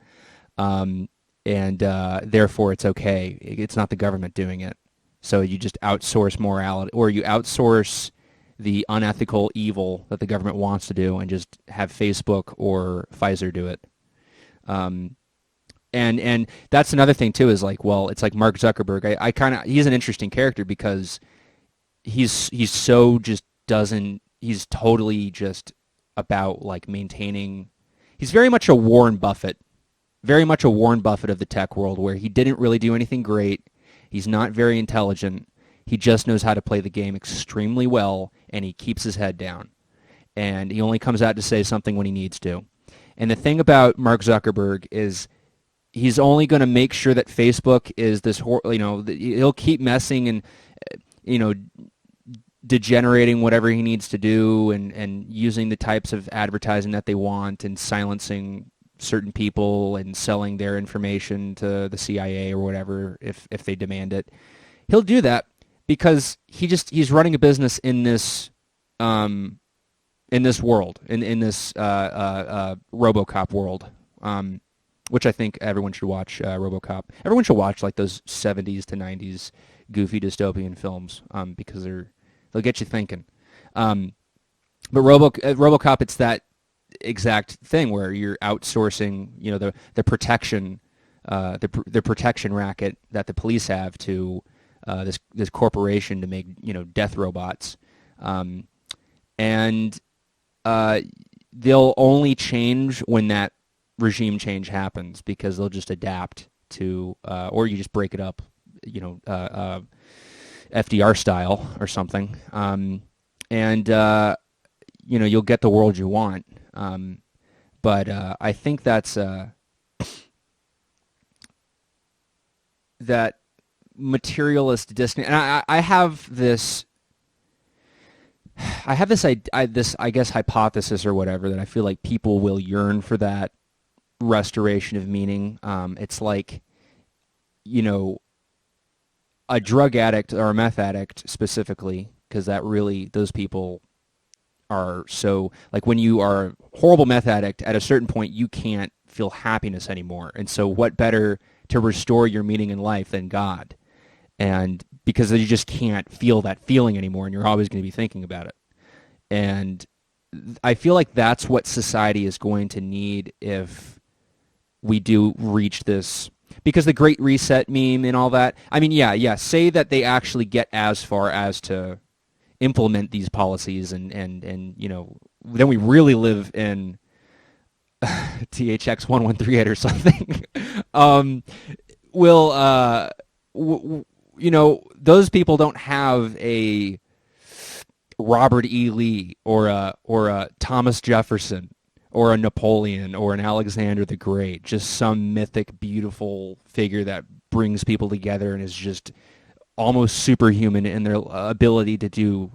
and therefore it's okay. It's not the government doing it. So you just outsource morality, or you outsource the unethical evil that the government wants to do, and just have Facebook or Pfizer do it. Um, and that's another thing too, is like, well, it's like Mark Zuckerberg. I kind of, he's an interesting character because he's so just doesn't, he's totally just about like maintaining, he's very much a Warren Buffett of the tech world, where he didn't really do anything great. He's not very intelligent. He just knows how to play the game extremely well, and he keeps his head down. And he only comes out to say something when he needs to. And the thing about Mark Zuckerberg is he's only going to make sure that Facebook is this, he'll keep messing and, you know, degenerating whatever he needs to do, and using the types of advertising that they want, and silencing certain people and selling their information to the CIA or whatever if they demand it. He'll do that because he's running a business in this world, in this RoboCop world, which I think everyone should watch. RoboCop. Everyone should watch like those '70s to '90s goofy dystopian films, because they'll get you thinking. But RoboCop, it's that exact thing where you're outsourcing, the protection, the protection racket that the police have to this corporation to make death robots, and they'll only change when that regime change happens, because they'll just adapt to, or you just break it up, FDR style or something, and you'll get the world you want. But I think that's that materialist disconnect. And I have this. I guess hypothesis or whatever, that I feel like people will yearn for that restoration of meaning. It's like, a drug addict or a meth addict specifically, because those people are so, like, when you are a horrible meth addict, at a certain point you can't feel happiness anymore. And so what better to restore your meaning in life than God? And because you just can't feel that feeling anymore, and you're always going to be thinking about it. And I feel like that's what society is going to need if we do reach this, because the Great Reset meme and all that. I mean, yeah, say that they actually get as far as to implement these policies, and then we really live in THX 1138 or something. Will those people don't have a Robert E. Lee or a Thomas Jefferson or a Napoleon or an Alexander the Great, just some mythic, beautiful figure that brings people together and is just almost superhuman in their ability to do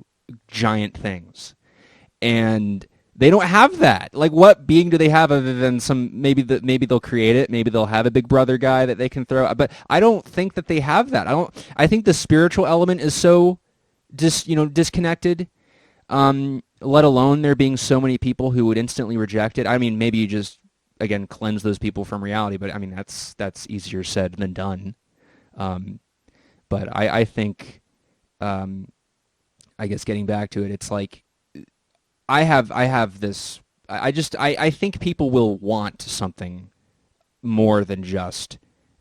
giant things. And they don't have that. Like, what being do they have other than some, maybe they'll create it, maybe they'll have a big brother guy that they can throw, but I don't think that they have that. I think the spiritual element is so disconnected, let alone there being so many people who would instantly reject it. I mean, maybe you just, again, cleanse those people from reality, but I mean, that's easier said than done. But I think, I guess getting back to it, it's like, I have this, I think people will want something more than just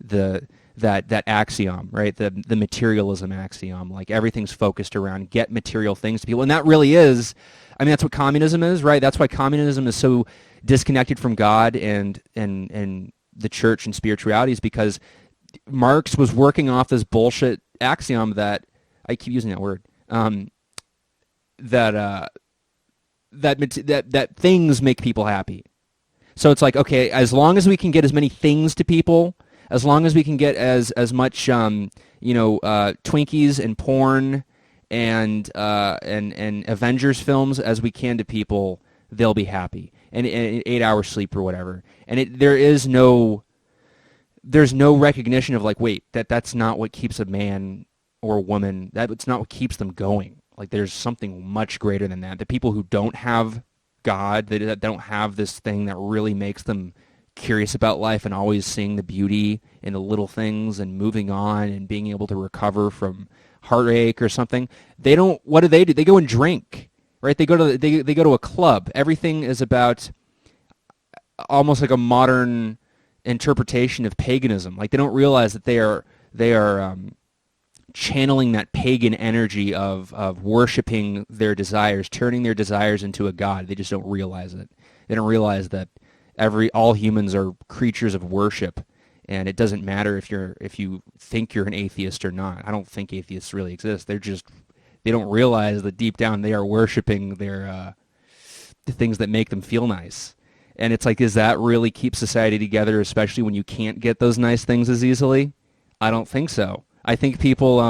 that axiom, right? The materialism axiom, like everything's focused around get material things to people. And that really is, I mean, that's what communism is, right? That's why communism is so disconnected from God and the church and spiritualities, because Marx was working off this bullshit axiom that, I keep using that word, that things make people happy. So it's like, okay, as long as we can get as many things to people, as long as we can get as much Twinkies and porn and Avengers films as we can to people, they'll be happy. And 8 hours sleep or whatever. And there's no recognition of like, wait, that's not what keeps a man or a woman, that's not what keeps them going. Like, there's something much greater than that. The people who don't have God, that don't have this thing that really makes them curious about life and always seeing the beauty in the little things and moving on and being able to recover from heartache or something, they don't. What do? They go and drink, right? They go to a club. Everything is about almost like a modern interpretation of paganism. Like, they don't realize that they are channeling that pagan energy of worshiping their desires, turning their desires into a god. They just don't realize it. They don't realize that all humans are creatures of worship, and it doesn't matter if you think you're an atheist or not. I don't think atheists really exist. They don't realize that deep down they are worshiping the things that make them feel nice. And it's like, does that really keep society together, especially when you can't get those nice things as easily? I don't think so. I think people,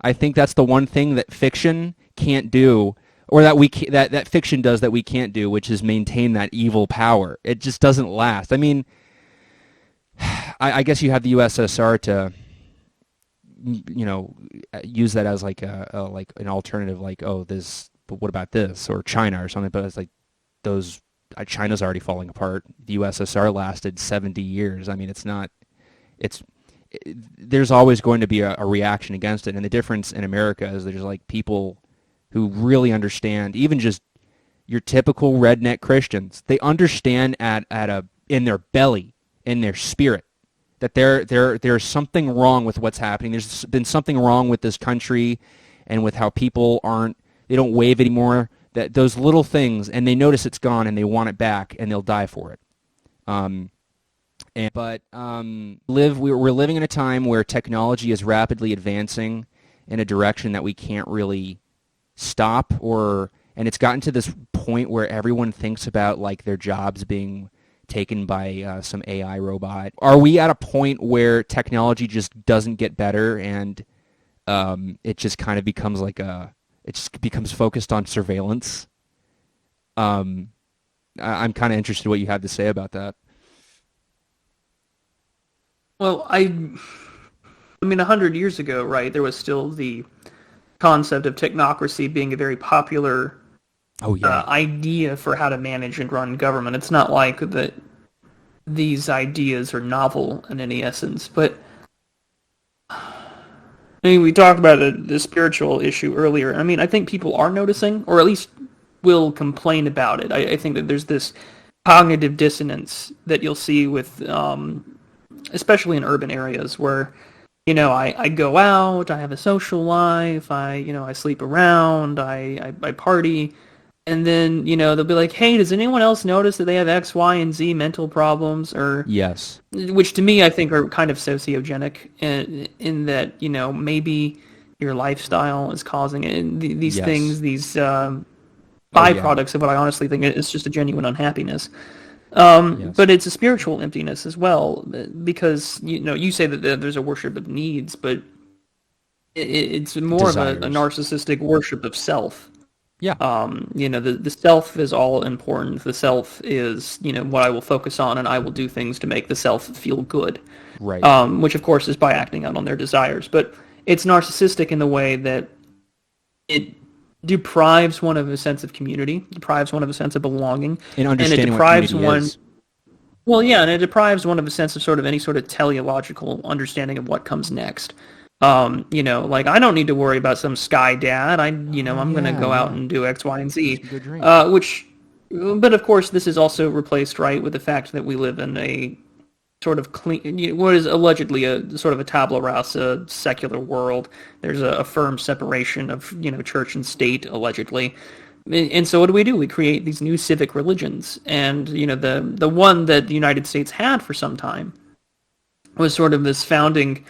I think that's the one thing that fiction can't do, or that fiction does that we can't do, which is maintain that evil power. It just doesn't last. I mean, I guess you have the USSR to, use that as like like an alternative, like, oh, this, but what about this, or China or something? But it's like China's already falling apart. The USSR lasted 70 years. I mean, there's always going to be a reaction against it. And the difference in America is there's like people who really understand, even just your typical redneck Christians, they understand in their belly, in their spirit, that there's something wrong with what's happening. There's been something wrong with this country and with how people they don't wave anymore, that those little things, and they notice it's gone and they want it back and they'll die for it. We're living in a time where technology is rapidly advancing in a direction that we can't really stop, and it's gotten to this point where everyone thinks about like their jobs being taken by some AI robot. Are we at a point where technology just doesn't get better and it just kind of becomes becomes focused on surveillance? I'm kind of interested in what you have to say about that. Well, I mean, 100 years ago, right, there was still the concept of technocracy being a very popular idea for how to manage and run government. It's not like that these ideas are novel in any essence, but I mean, we talked about the spiritual issue earlier. I mean, I think people are noticing, or at least will complain about it. I think that there's this cognitive dissonance that you'll see with, especially in urban areas where, I go out, I have a social life, I sleep around, I party, and then, they'll be like, hey, does anyone else notice that they have X, Y, and Z mental problems? Or yes, which to me I think are kind of sociogenic in that, maybe your lifestyle is causing it. And these Yes. things, these Oh yeah. byproducts of what I honestly think is just a genuine unhappiness. Yes. But it's a spiritual emptiness as well, because you say that there's a worship of needs, but it's more of a Desires. narcissistic worship of self. Yeah. The self is all important. The self is, what I will focus on, and I will do things to make the self feel good. Right. Which of course is by acting out on their desires. But it's narcissistic in the way that it deprives one of a sense of community, deprives one of a sense of belonging, And and it understanding what deprives community one. is. Well, yeah, and it deprives one of a sense of sort of any sort of teleological understanding of what comes next. Like I don't need to worry about some sky dad. I'm going to go out and do X, Y, and Z. Go drink. But of course, this is also replaced, right, with the fact that we live in a sort of clean, what is allegedly a sort of a tabula rasa secular world. There's a firm separation of, church and state, allegedly. And so what do? We create these new civic religions. And, the one that the United States had for some time was sort of this founding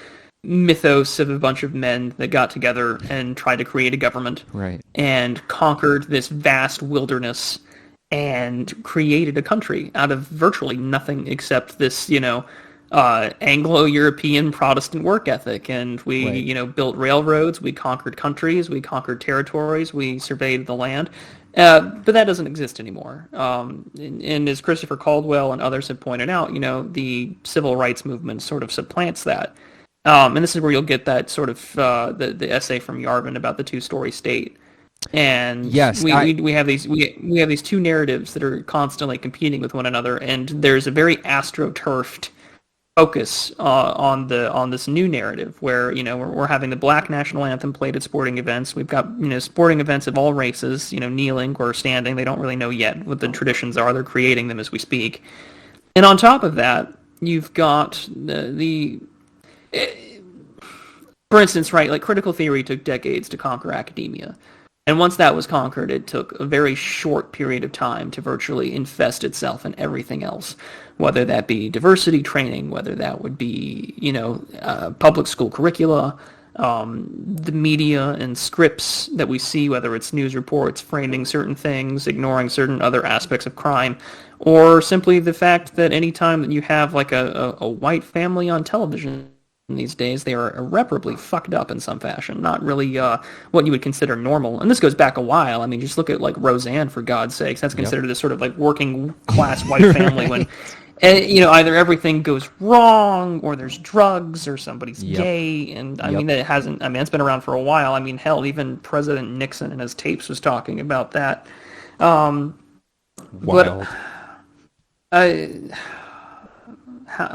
mythos of a bunch of men that got together and tried to create a government. Right. And conquered this vast wilderness and created a country out of virtually nothing except this, Anglo-European Protestant work ethic. And we, Right. Built railroads, we conquered countries, we conquered territories, we surveyed the land. But that doesn't exist anymore. And as Christopher Caldwell and others have pointed out, the civil rights movement sort of supplants that. And this is where you'll get that sort of the essay from Yarvin about the two-story state. And Yes, we have these two narratives that are constantly competing with one another, and there's a very astroturfed focus on this new narrative where we're having the black national anthem played at sporting events. We've got sporting events of all races, kneeling or standing. They don't really know yet what the traditions are. They're creating them as we speak. And on top of that, you've got for instance, right, like critical theory took decades to conquer academia. And once that was conquered, it took a very short period of time to virtually infest itself in everything else, whether that be diversity training, whether that would be, public school curricula, the media and scripts that we see, whether it's news reports framing certain things, ignoring certain other aspects of crime, or simply the fact that any time that you have like a white family on television these days, they are irreparably fucked up in some fashion. Not really what you would consider normal. And this goes back a while. I mean, just look at like Roseanne, for God's sakes. That's considered this sort of like working class white family when either everything goes wrong or there's drugs or somebody's gay. And I mean, it's been around for a while. I mean, hell, even President Nixon in his tapes was talking about that. Wild. But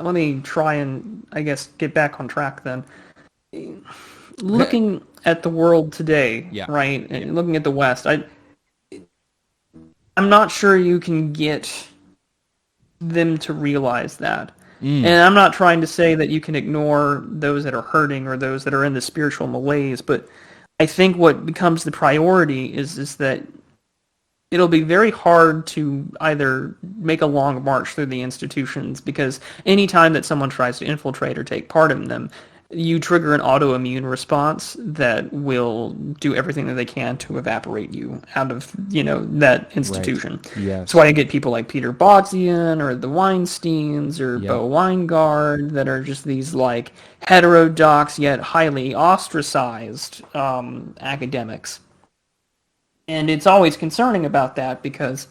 let me try and, I guess, get back on track then. Looking at the world today, right, and looking at the West, I'm not sure you can get them to realize that. And I'm not trying to say that you can ignore those that are hurting or those that are in the spiritual malaise, but I think what becomes the priority is that it'll be very hard to either make a long march through the institutions, because any time that someone tries to infiltrate or take part in them, you trigger an autoimmune response that will do everything that they can to evaporate you out of, that institution. Right. Yes. That's why I get people like Peter Bodzian or the Weinsteins or Bo Weingard that are just these like heterodox yet highly ostracized academics. And it's always concerning about that because,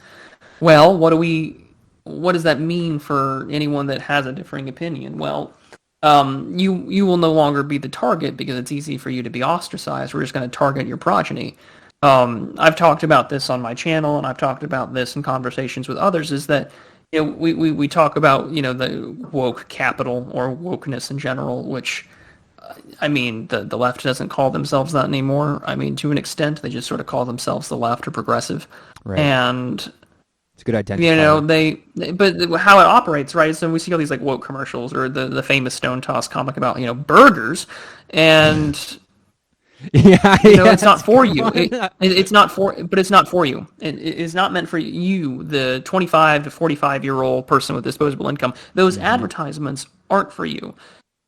well, what does that mean for anyone that has a differing opinion? Well, you will no longer be the target because it's easy for you to be ostracized. We're just going to target your progeny. I've talked about this on my channel, and I've talked about this in conversations with others, is that we talk about, the woke capital or wokeness in general, which, I mean, the left doesn't call themselves that anymore. I mean, to an extent, they just sort of call themselves the left or progressive. Right. And it's a good identifier. But how it operates, right? So we see all these like woke commercials or the famous Stone Toss comic about, burgers, and it's not for you. It's not for you. It is not meant for you, the 25 to 45-year-old person with disposable income. Those advertisements aren't for you.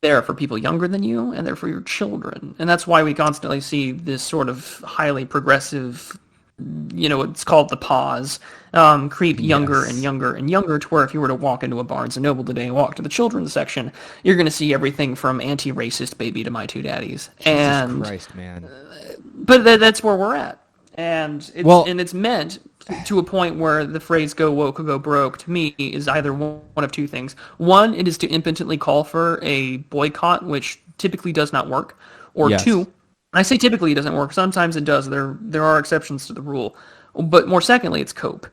They're for people younger than you, and they're for your children. And that's why we constantly see this sort of highly progressive, it's called the pause, creep younger and Yes. younger and younger, to where if you were to walk into a Barnes & Noble today and walk to the children's section, you're going to see everything from anti-racist baby to My Two Daddies. Jesus And Christ, man. but that's where we're at, and Well, it's meant to a point where the phrase "go woke or go broke" to me is either one of two things. One, it is to impotently call for a boycott, which typically does not work, or yes. two, I say typically it doesn't work. Sometimes it does. There are exceptions to the rule, but more secondly, it's cope.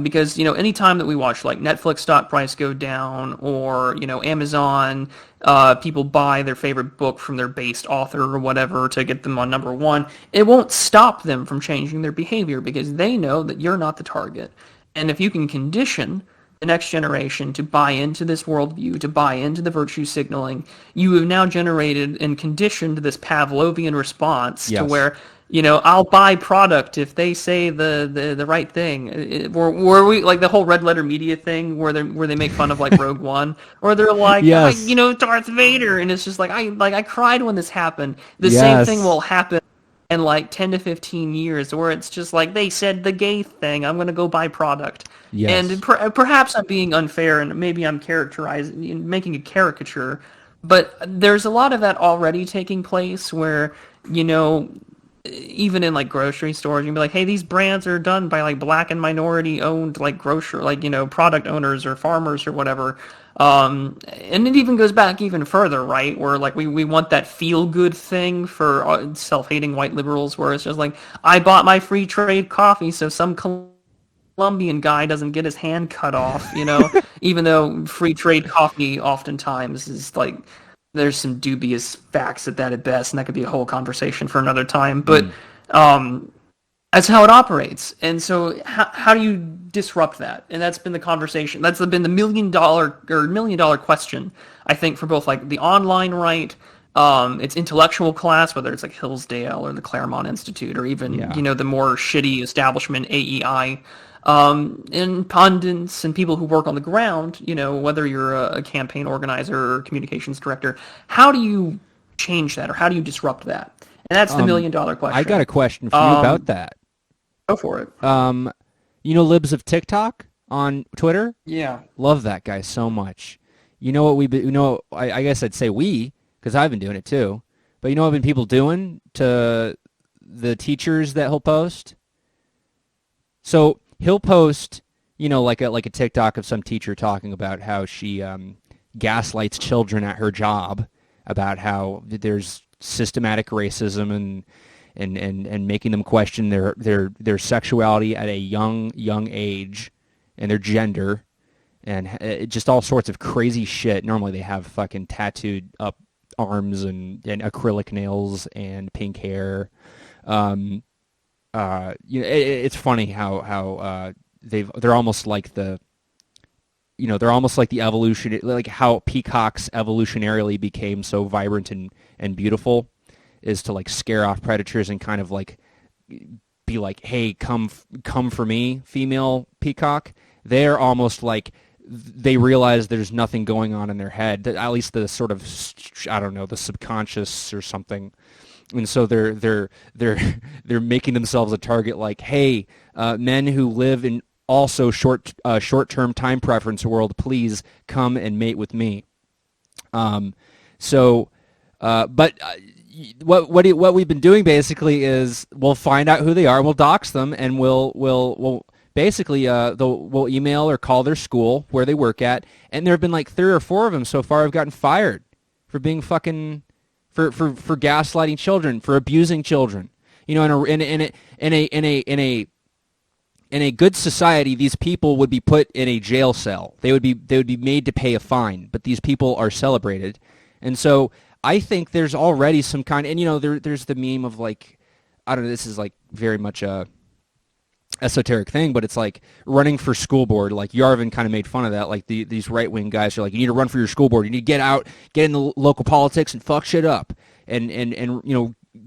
Because any time that we watch like Netflix stock price go down, or Amazon, people buy their favorite book from their based author or whatever to get them on number one, it won't stop them from changing their behavior because they know that you're not the target. And if you can condition the next generation to buy into this worldview, to buy into the virtue signaling, you have now generated and conditioned this Pavlovian response to Yes. where I'll buy product if they say the right thing. Were we like the whole red letter media thing where they make fun of like Rogue One, or they're like, Yes. Darth Vader, and it's just like I cried when this happened. The same thing Yes. will happen in like 10 to 15 years, where it's just like they said the gay thing, I'm going to go buy product. And Yes. perhaps I'm being unfair, and maybe I'm characterizing, making a caricature, but there's a lot of that already taking place where, you know, even in like grocery stores, you can be like, hey, these brands are done by like black and minority owned like grocer, like, product owners or farmers or whatever. And it even goes back even further, right? Where like we want that feel good thing for self-hating white liberals, where it's just like, I bought my free trade coffee so some Colombian guy doesn't get his hand cut off, even though free trade coffee oftentimes is like, there's some dubious facts at that at best, and that could be a whole conversation for another time. But Mm. that's how it operates. And so how do you disrupt that? And that's been the conversation. That's been the $1 million question, I think, for both like the online right, its intellectual class, whether it's like Hillsdale or the Claremont Institute, or even, Yeah. the more shitty establishment AEI, and pundits and people who work on the ground, whether you're a campaign organizer or communications director. How do you change that, or how do you disrupt that? And that's the $1 million I got question. a question for you about that. Go for it. Um, Libs of TikTok on Twitter? Yeah. Love that guy so much. You know what I guess I'd say we, because I've been doing it too. But you know what have been people doing to the teachers that he'll post? So he'll post, like a TikTok of some teacher talking about how she gaslights children at her job, about how there's systematic racism and making them question their sexuality at a young age and their gender, and just all sorts of crazy shit. Normally they have fucking tattooed up arms and acrylic nails and pink hair. It's funny how they're almost like they're almost like the evolution, like how peacocks evolutionarily became so vibrant and beautiful, is to like scare off predators and kind of like be like, hey, come for me, female peacock. They're almost like they realize there's nothing going on in their head, at least the sort of, I don't know, the subconscious or something. And so they're making themselves a target. Like, hey, men who live in also short-term time preference world, please come and mate with me. But what we've been doing basically is we'll find out who they are, we'll dox them, and we'll basically we'll email or call their school where they work at, and there have been like 3 or 4 of them so far have gotten fired for being fucking for gaslighting children, for abusing children. In a good society, these people would be put in a jail cell. They would be made to pay a fine, but these people are celebrated. And so I think there's already some kind, and there's the meme of like, I don't know, this is like very much a esoteric thing, but it's like running for school board. Like Yarvin kind of made fun of that. Like these right-wing guys are like, you need to run for your school board. You need to get out, get in the local politics and fuck shit up, and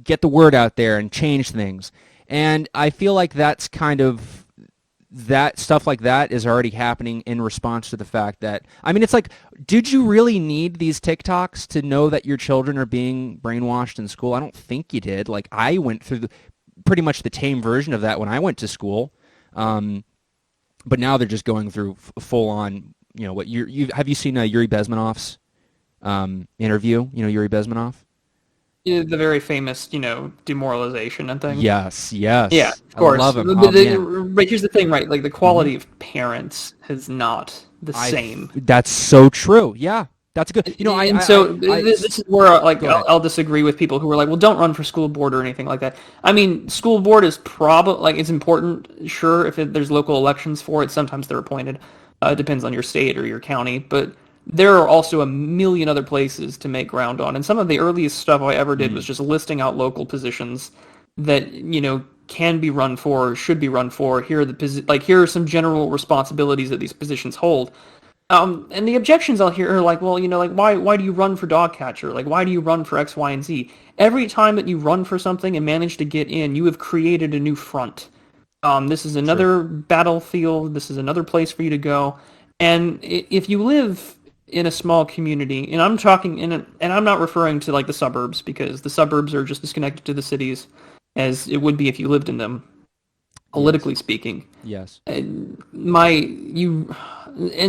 get the word out there and change things. And I feel like that's kind of that stuff like that is already happening in response to the fact that, I mean, it's like, did you really need these TikToks to know that your children are being brainwashed in school? I don't think you did. Like, I went through pretty much the tame version of that when I went to school. But now they're just going through full on, what have you seen Yuri Bezmenov's interview? Yuri Bezmenov? Yeah, the very famous, demoralization and thing. Yes, Yeah, yes. of I course. love him. Oh, man. But here's the thing, right? Like the quality of parents is not the same. That's so true. Yeah, that's good. And so this is where like Go ahead. I'll disagree with people who are like, well, don't run for school board or anything like that. I mean, school board is probably like it's important. Sure, if there's local elections for it, sometimes they're appointed. It depends on your state or your county, but there are also a million other places to make ground on. And some of the earliest stuff I ever did was just listing out local positions that can be run for, should be run for. Here are here are some general responsibilities that these positions hold. And the objections I'll hear are like, well, like why do you run for dog catcher? Like why do you run for X, Y, and Z? Every time that you run for something and manage to get in, you have created a new front. This is another battlefield. This is another place for you to go. And if you live in a small community, and I'm talking and I'm not referring to like the suburbs, because the suburbs are just as connected to the cities as it would be if you lived in them, politically speaking. Yes. And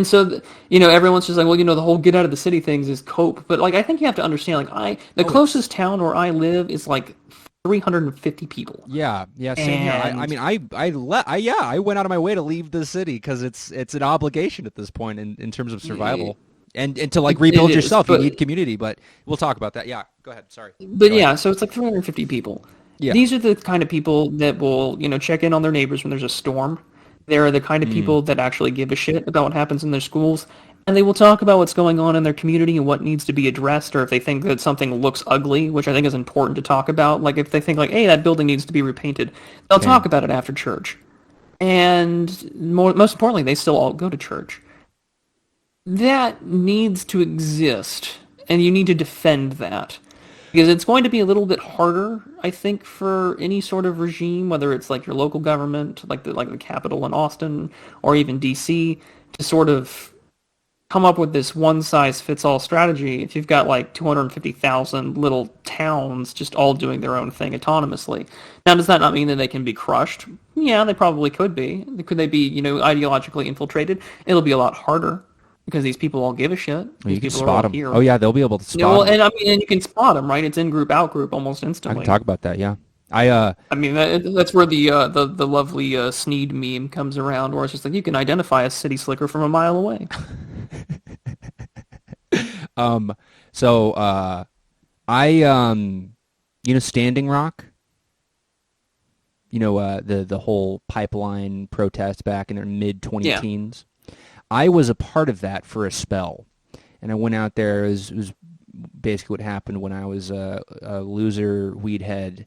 so everyone's just like, well, the whole get out of the city things is cope, but like I think you have to understand, like the closest town where I live is like 350 people. Yeah, same here. I mean, I went out of my way to leave the city because it's an obligation at this point in terms of survival. And to like rebuild yourself, you need community. But we'll talk about that. Yeah, go ahead. Sorry. But yeah, so it's like 350 people. Yeah. These are the kind of people that will, check in on their neighbors when there's a storm. They're the kind of people that actually give a shit about what happens in their schools. And they will talk about what's going on in their community and what needs to be addressed, or if they think that something looks ugly, which I think is important to talk about. Like if they think like, hey, that building needs to be repainted, they'll talk about it after church. And most importantly, they still all go to church. That needs to exist, and you need to defend that. Because it's going to be a little bit harder, I think, for any sort of regime, whether it's like your local government, like the Capitol in Austin, or even DC, to sort of come up with this one-size-fits-all strategy if you've got like 250,000 little towns just all doing their own thing autonomously. Now, does that not mean that they can be crushed? Yeah, they probably could be. Could they be, ideologically infiltrated? It'll be a lot harder, because these people all give a shit. Well, you can spot them. Oh yeah, they'll be able to spot them. And I mean, and you can spot them, right? It's in group, out group, almost instantly. I can talk about that. Yeah, I mean, that's where the lovely Sneed meme comes around, where it's just like you can identify a city slicker from a mile away. So Standing Rock. The whole pipeline protest back in their mid 20-teens. I was a part of that for a spell, and I went out there. It was basically what happened when I was a loser, weedhead,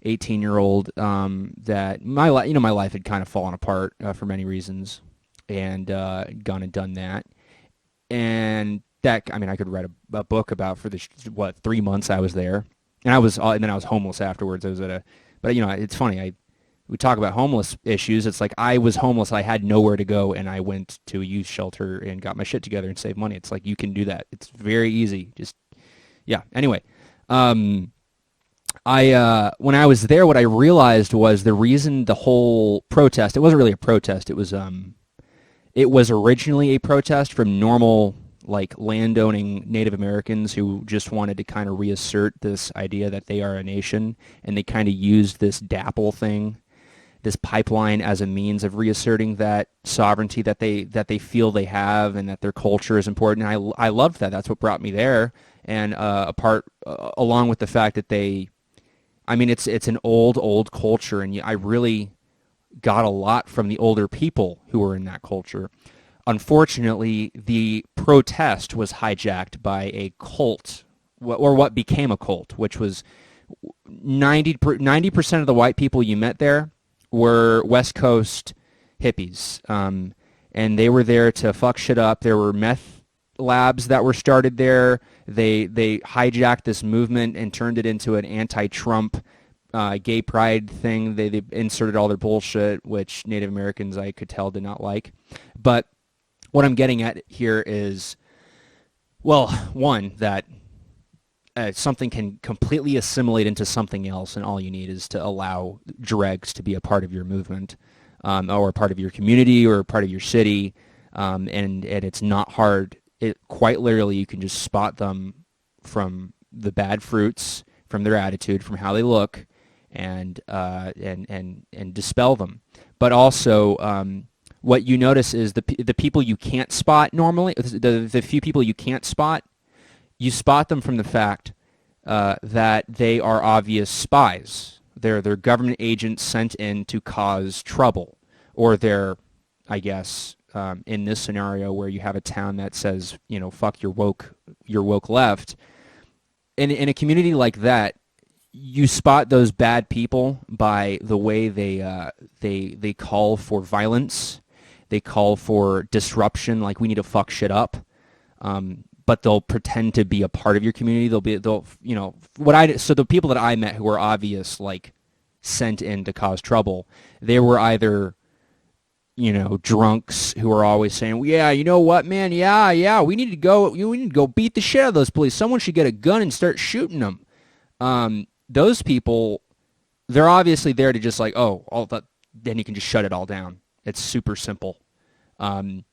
18-year-old. That my life had kind of fallen apart for many reasons, and gone and done that. And that, I mean, I could write a book about for the 3 months I was there, and then I was homeless afterwards. But it's funny. We talk about homeless issues. It's like I was homeless. I had nowhere to go, and I went to a youth shelter and got my shit together and saved money. It's like you can do that. It's very easy. Anyway, when I was there, what I realized was the reason the whole protest. It wasn't really a protest. It was originally a protest from normal like landowning Native Americans who just wanted to kind of reassert this idea that they are a nation, and they kind of used this DAPL thing, this pipeline, as a means of reasserting that sovereignty that they feel they have, and that their culture is important. And I loved that. That's what brought me there. And along with the fact that it's an old culture, and I really got a lot from the older people who were in that culture. Unfortunately, the protest was hijacked by a cult, or what became a cult, which was 90% of the white people you met there were West Coast hippies, and they were there to fuck shit up. There were meth labs that were started there. They hijacked this movement and turned it into an anti-Trump gay pride thing. They inserted all their bullshit, which Native Americans, I could tell, did not like. But what I'm getting at here is, well, one, that something can completely assimilate into something else, and all you need is to allow dregs to be a part of your movement, or a part of your community, or a part of your city, and it's not hard. Quite literally, you can just spot them from the bad fruits, from their attitude, from how they look, and dispel them. But also, what you notice is the people you can't spot normally, the few people you can't spot, you spot them from the fact that they are obvious spies. They're government agents sent in to cause trouble, or they're, I guess, in this scenario where you have a town that says, fuck your woke left. In a community like that, you spot those bad people by the way they call for violence, they call for disruption, like we need to fuck shit up. But they'll pretend to be a part of your community. So the people that I met who were obvious, like sent in to cause trouble, they were either, drunks who are always saying, yeah, you know what, man, yeah, we need to go beat the shit out of those police. Someone should get a gun and start shooting them. Those people, they're obviously there to just like, all that, then you can just shut it all down. It's super simple. And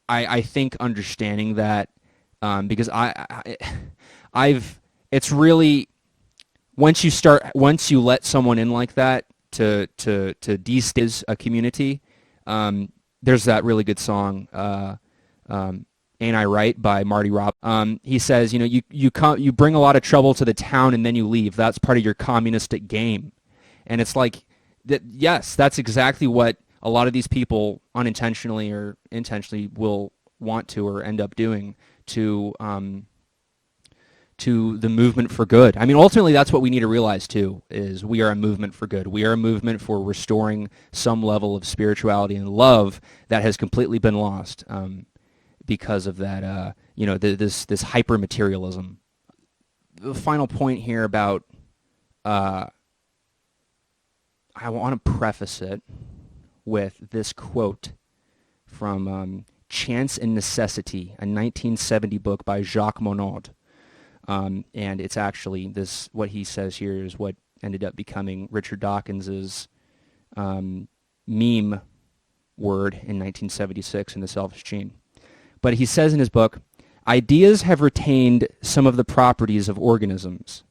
I think understanding that, because it's really, once you let someone in like that to destabilize a community, there's that really good song, Ain't I Right, by Marty Robb. He says, you bring a lot of trouble to the town and then you leave. That's part of your communistic game. And it's like, yes, that's exactly what a lot of these people unintentionally or intentionally will want to or end up doing to the movement for good. I mean, ultimately, that's what we need to realize, too, is we are a movement for good. We are a movement for restoring some level of spirituality and love that has completely been lost because of that, this hyper-materialism. The final point here about, I want to preface it with this quote from Chance and Necessity, a 1970 book by Jacques Monod. And it's actually what he says here is what ended up becoming Richard Dawkins's meme word in 1976 in The Selfish Gene. But he says in his book, ideas have retained some of the properties of organisms.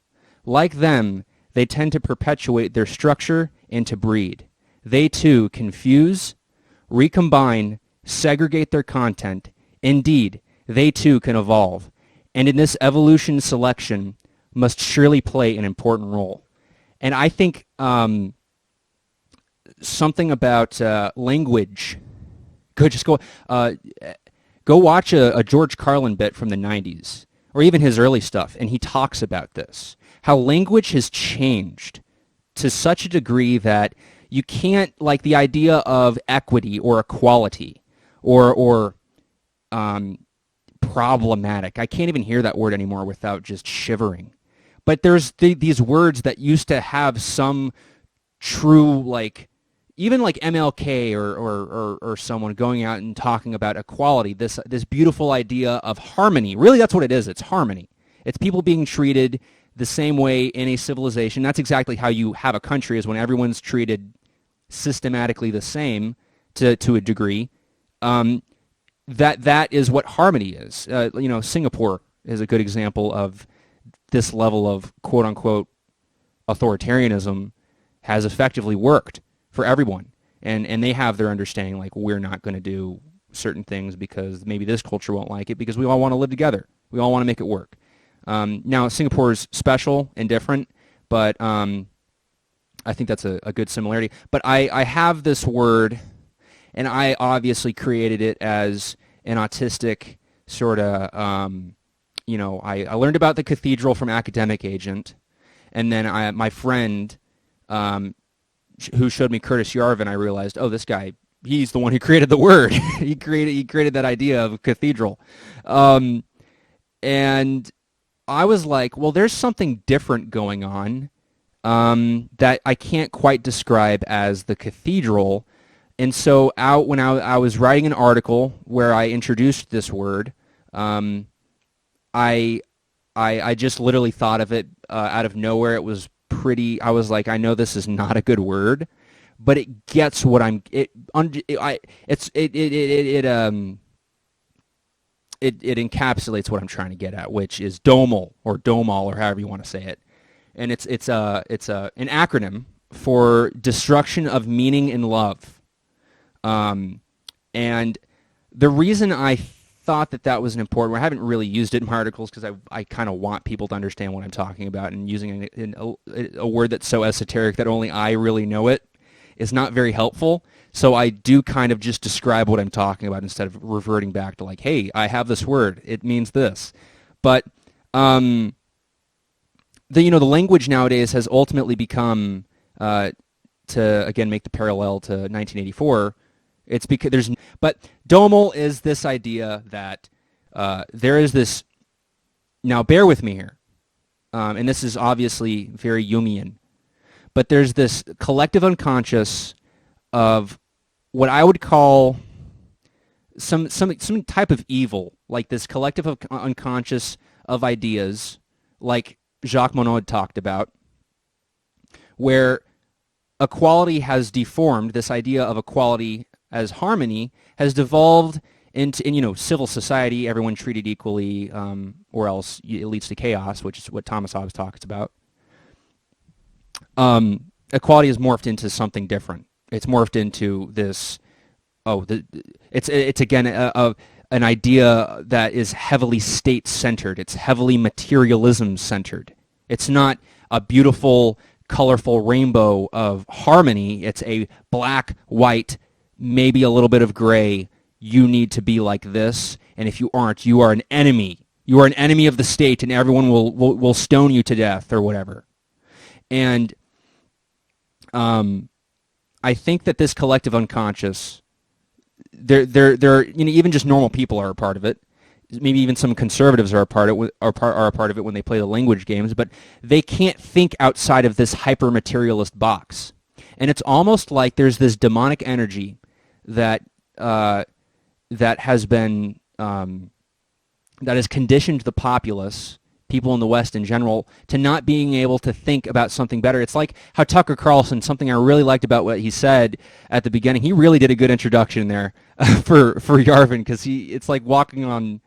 Like them, they tend to perpetuate their structure and to breed. They, too, confuse, recombine, segregate their content. Indeed, they, too, can evolve. And in this evolution, selection must surely play an important role. And I think something about language. Go watch a George Carlin bit from the 90s, or even his early stuff, and he talks about this. How language has changed to such a degree that you can't, like the idea of equity or equality or problematic. I can't even hear that word anymore without just shivering. But there's these words that used to have some true, like, even like MLK or someone going out and talking about equality, this beautiful idea of harmony. Really, that's what it is. It's harmony. It's people being treated the same way in a civilization. That's exactly how you have a country, is when everyone's treated systematically the same to a degree. That is what harmony is. Singapore is a good example of this level of quote-unquote authoritarianism has effectively worked for everyone. And they have their understanding, like, we're not going to do certain things because maybe this culture won't like it, because we all want to live together. We all want to make it work. Now, Singapore is special and different, but I think that's a good similarity. But I have this word, and I obviously created it as an autistic sort of, I learned about the cathedral from Academic Agent, and then my friend who showed me Curtis Yarvin, I realized, this guy, he's the one who created the word. he created that idea of a cathedral. And I was like, well, there's something different going on that I can't quite describe as the cathedral. And so when I was writing an article where I introduced this word, um, I, I just literally thought of it out of nowhere. It was pretty. I was like, I know this is not a good word, but it gets what I'm. It encapsulates what I'm trying to get at, which is domal or domal or however you want to say it, and it's an acronym for destruction of meaning and love. And the reason I thought that was an important word, I haven't really used it in my articles because I kind of want people to understand what I'm talking about, and using a word that's so esoteric that only I really know it is not very helpful. So I do kind of just describe what I'm talking about instead of reverting back to like, hey, I have this word. It means this. But the language nowadays has ultimately become, to again make the parallel to 1984, it's because but domal is this idea that there is this, now bear with me here, and this is obviously very Jungian, but there's this collective unconscious of what I would call some type of evil, like this collective unconscious of ideas, like Jacques Monod talked about, where equality has deformed. This idea of equality as harmony has devolved into, in civil society, everyone treated equally, or else it leads to chaos, which is what Thomas Hobbes talks about. Equality has morphed into something different. It's morphed into this. It's again an idea that is heavily state-centered. It's heavily materialism-centered. It's not a beautiful, colorful rainbow of harmony. It's a black, white, maybe a little bit of gray. You need to be like this, and if you aren't, you are an enemy. You are an enemy of the state, and everyone will stone you to death or whatever. And I think that this collective unconscious, they're even just normal people are a part of it. Maybe even some conservatives are a part of it when they play the language games, but they can't think outside of this hyper materialist box. And it's almost like there's this demonic energy that has been that has conditioned the populace, people in the West in general, to not being able to think about something better. It's like how Tucker Carlson, something I really liked about what he said at the beginning, he really did a good introduction there for Yarvin, because it's like walking on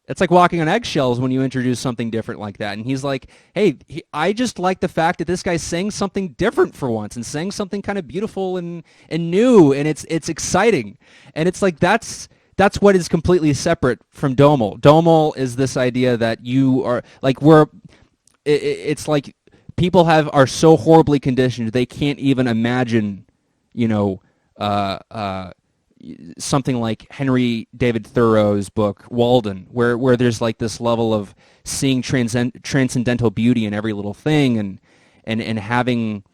eggshells when you introduce something different like that. And he's like, hey, I just like the fact that this guy's saying something different for once and saying something kind of beautiful and new, and it's exciting. And it's like that's what is completely separate from domal. Domal is this idea that you are like it's like people are so horribly conditioned they can't even imagine, something like Henry David Thoreau's book Walden, where there's like this level of seeing transcendental beauty in every little thing, and having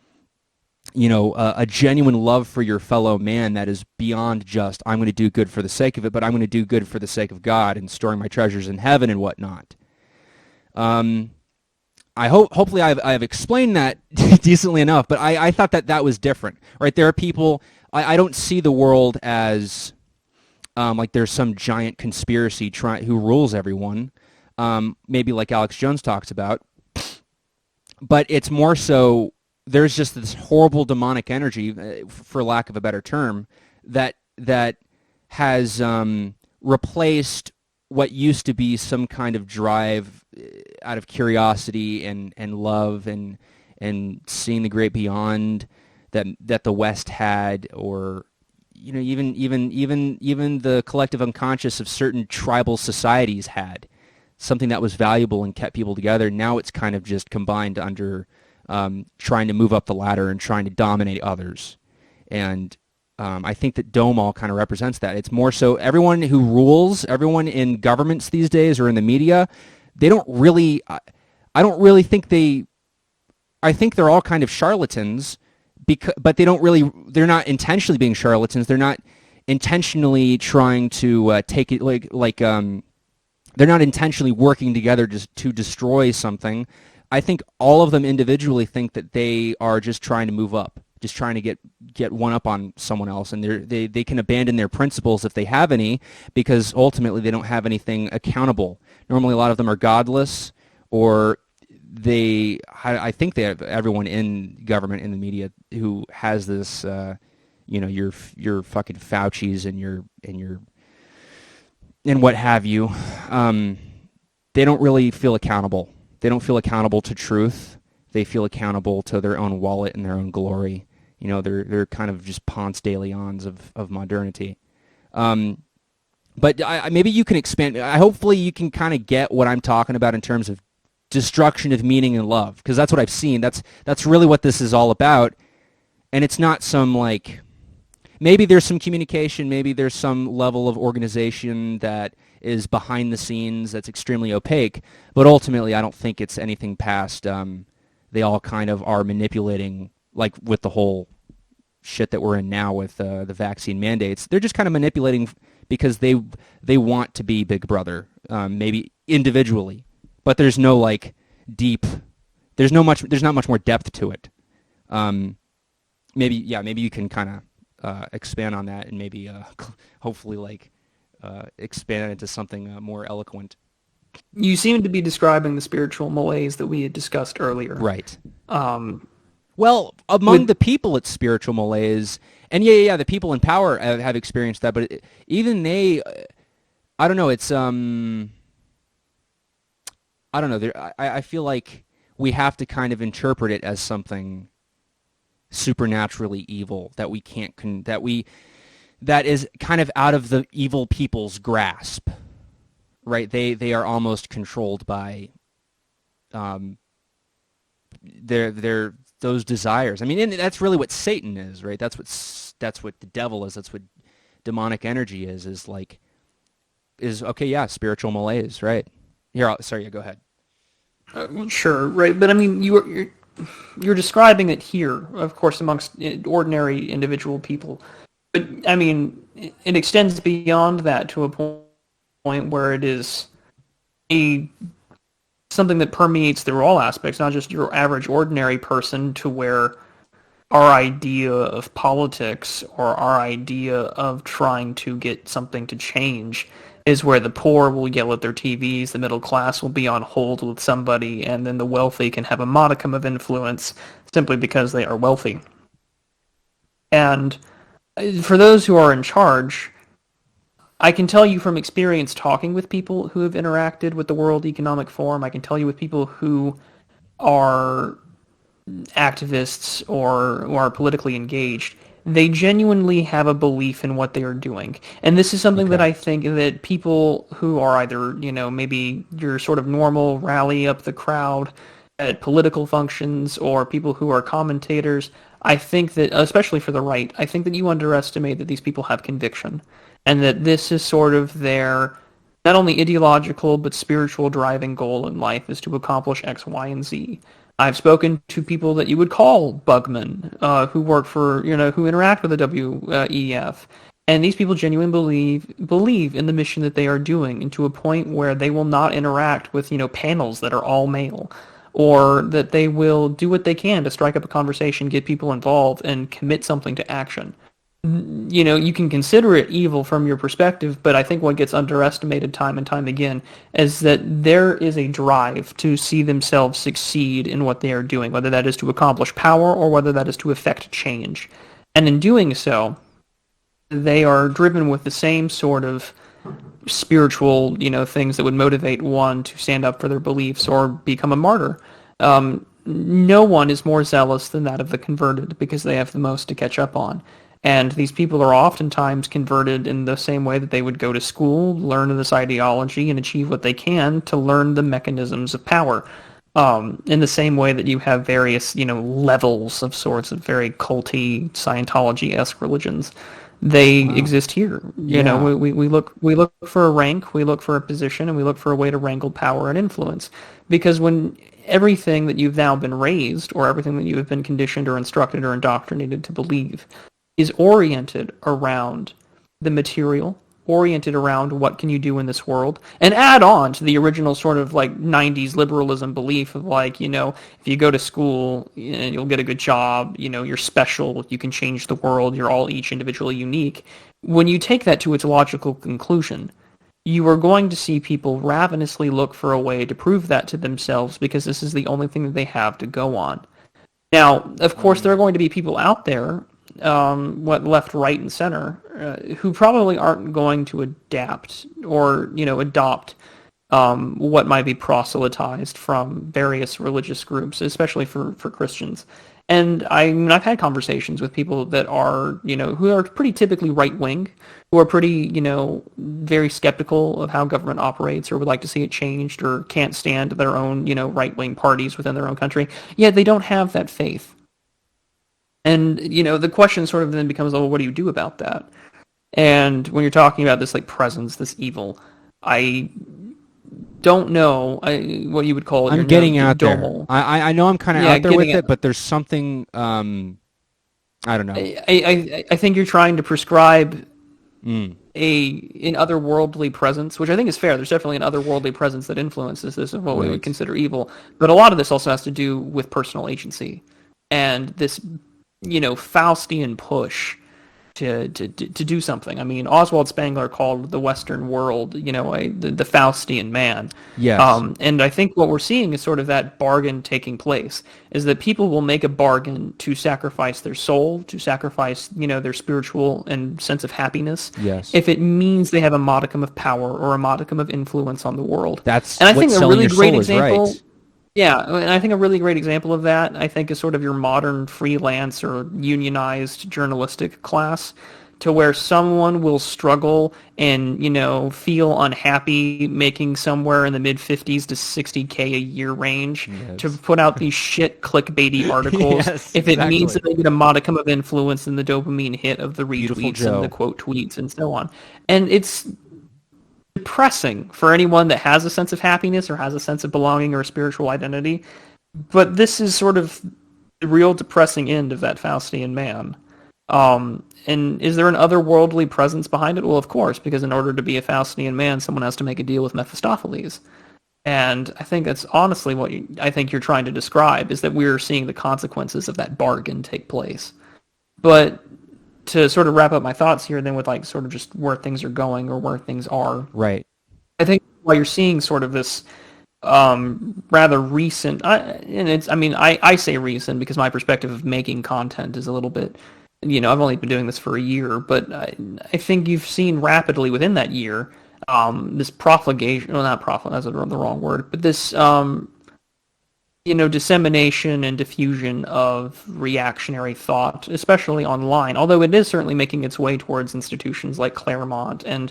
a genuine love for your fellow man that is beyond just, I'm going to do good for the sake of it, but I'm going to do good for the sake of God and storing my treasures in heaven and whatnot. Hopefully I've explained that decently enough, but I thought that was different, right? There are people, I don't see the world as like there's some giant conspiracy who rules everyone, maybe like Alex Jones talks about, but it's more so there's just this horrible demonic energy, for lack of a better term, that has replaced what used to be some kind of drive out of curiosity and love and seeing the great beyond that the West had, or even the collective unconscious of certain tribal societies had, something that was valuable and kept people together. Now it's kind of just combined under trying to move up the ladder and trying to dominate others. And I think that domal kind of represents that. It's more so everyone who rules, everyone in governments these days or in the media, they don't really, I don't really think I think they're all kind of charlatans, but they're not intentionally being charlatans. They're not intentionally trying to take it like they're not intentionally working together just to destroy something. I think all of them individually think that they are just trying to move up, just trying to get one up on someone else, and they can abandon their principles if they have any, because ultimately they don't have anything accountable. Normally, a lot of them are godless, or I think they have everyone in government, in the media, who has this, your fucking Fauci's and what have you. They don't really feel accountable. They don't feel accountable to truth. They feel accountable to their own wallet and their own glory. They're kind of just Ponce de Leons of modernity. But maybe you can expand. Hopefully you can kind of get what I'm talking about in terms of destruction of meaning and love, because that's what I've seen. That's really what this is all about. And it's not some, like, maybe there's some communication, maybe there's some level of organization that is behind the scenes that's extremely opaque, but ultimately I don't think it's anything past they all kind of are manipulating, like with the whole shit that we're in now with the vaccine mandates. They're just kind of manipulating because they want to be Big Brother, maybe individually, but there's no like deep, there's not much more depth to it. Maybe you can kind of expand on that, and maybe hopefully like expand it into something more eloquent. You seem to be describing the spiritual malaise that we had discussed earlier. Right. Well, among the people, it's spiritual malaise, and yeah, the people in power have experienced that. But even they, I don't know. It's I don't know. I feel like we have to kind of interpret it as something supernaturally evil that we can't that is kind of out of the evil people's grasp. Right? They are almost controlled by their those desires. I mean, and that's really what Satan is, right? That's what the devil is. That's what demonic energy is okay, yeah, spiritual malaise, right? Here, sorry, go ahead. Sure, right, but I mean, you're describing it here, of course, amongst ordinary individual people. But I mean, it extends beyond that to a point where it is something that permeates through all aspects, not just your average ordinary person, to where our idea of politics or our idea of trying to get something to change is where the poor will yell at their TVs, the middle class will be on hold with somebody, and then the wealthy can have a modicum of influence simply because they are wealthy. And for those who are in charge, I can tell you from experience talking with people who have interacted with the World Economic Forum, I can tell you with people who are activists or who are politically engaged, they genuinely have a belief in what they are doing. And this is something that I think that people who are either, maybe your sort of normal rally up the crowd at political functions, or people who are commentators, I think that, especially for the right, I think that you underestimate that these people have conviction. And that this is sort of their, not only ideological, but spiritual driving goal in life is to accomplish X, Y, and Z. I've spoken to people that you would call bugmen, who work for, who interact with the WEF. And these people genuinely believe in the mission that they are doing, and to a point where they will not interact with, panels that are all male. Or that they will do what they can to strike up a conversation, get people involved, and commit something to action. You can consider it evil from your perspective, but I think what gets underestimated time and time again is that there is a drive to see themselves succeed in what they are doing, whether that is to accomplish power or whether that is to effect change. And in doing so, they are driven with the same sort of spiritual, things that would motivate one to stand up for their beliefs or become a martyr. No one is more zealous than that of the converted, because they have the most to catch up on. And these people are oftentimes converted in the same way that they would go to school, learn this ideology, and achieve what they can to learn the mechanisms of power. In the same way that you have various, levels of sorts of very culty, Scientology-esque religions. They exist here. We look for a rank, we look for a position, and we look for a way to wrangle power and influence. Because when everything that you've now been raised, or everything that you have been conditioned or instructed or indoctrinated to believe, is oriented around the material, oriented around what can you do in this world, and add on to the original sort of like 90s liberalism belief of like, if you go to school and you'll get a good job, you're special, you can change the world, you're all each individually unique. When you take that to its logical conclusion, you are going to see people ravenously look for a way to prove that to themselves because this is the only thing that they have to go on. Now, of course, there are going to be people out there, left, right, and center, who probably aren't going to adapt or, adopt what might be proselytized from various religious groups, especially for Christians. And I've had conversations with people that are, who are pretty typically right-wing, who are pretty, very skeptical of how government operates or would like to see it changed or can't stand their own, right-wing parties within their own country. Yet they don't have that faith. And, the question sort of then becomes, well, what do you do about that? And when you're talking about this, like, presence, this evil, I don't know what you would call it. I'm getting out there. I know I'm kind of out there with it, but there's something, I don't know. I think you're trying to prescribe an otherworldly presence, which I think is fair. There's definitely an otherworldly presence that influences this of what we would consider evil. But a lot of this also has to do with personal agency and this, Faustian push to do something. I mean, Oswald Spengler called the Western world, the Faustian Man. Yes. And I think what we're seeing is sort of that bargain taking place, is that people will make a bargain to sacrifice their soul, to sacrifice, their spiritual and sense of happiness. Yes. If it means they have a modicum of power or a modicum of influence on the world. And I think a really great example. Right. Yeah, and I think a really great example of that, I think, is sort of your modern freelance or unionized journalistic class, to where someone will struggle and, feel unhappy making somewhere in the mid-50s to 60K a year range to put out these shit clickbaity articles if it means that they get a modicum of influence in the dopamine hit of the retweets and the quote tweets and so on. And it's depressing for anyone that has a sense of happiness or has a sense of belonging or a spiritual identity. But this is sort of the real depressing end of that Faustian man. And is there an otherworldly presence behind it? Well, of course, because in order to be a Faustian man, someone has to make a deal with Mephistopheles. And I think that's honestly what I think you're trying to describe, is that we're seeing the consequences of that bargain take place. But to sort of wrap up my thoughts here then with like sort of just where things are going or where things are. Right. I think while you're seeing sort of this rather recent, I say recent because my perspective of making content is a little bit, I've only been doing this for a year, but I think you've seen rapidly within that year this profligation, well, not profligation, that's the wrong word, but this dissemination and diffusion of reactionary thought, especially online, although it is certainly making its way towards institutions like Claremont and,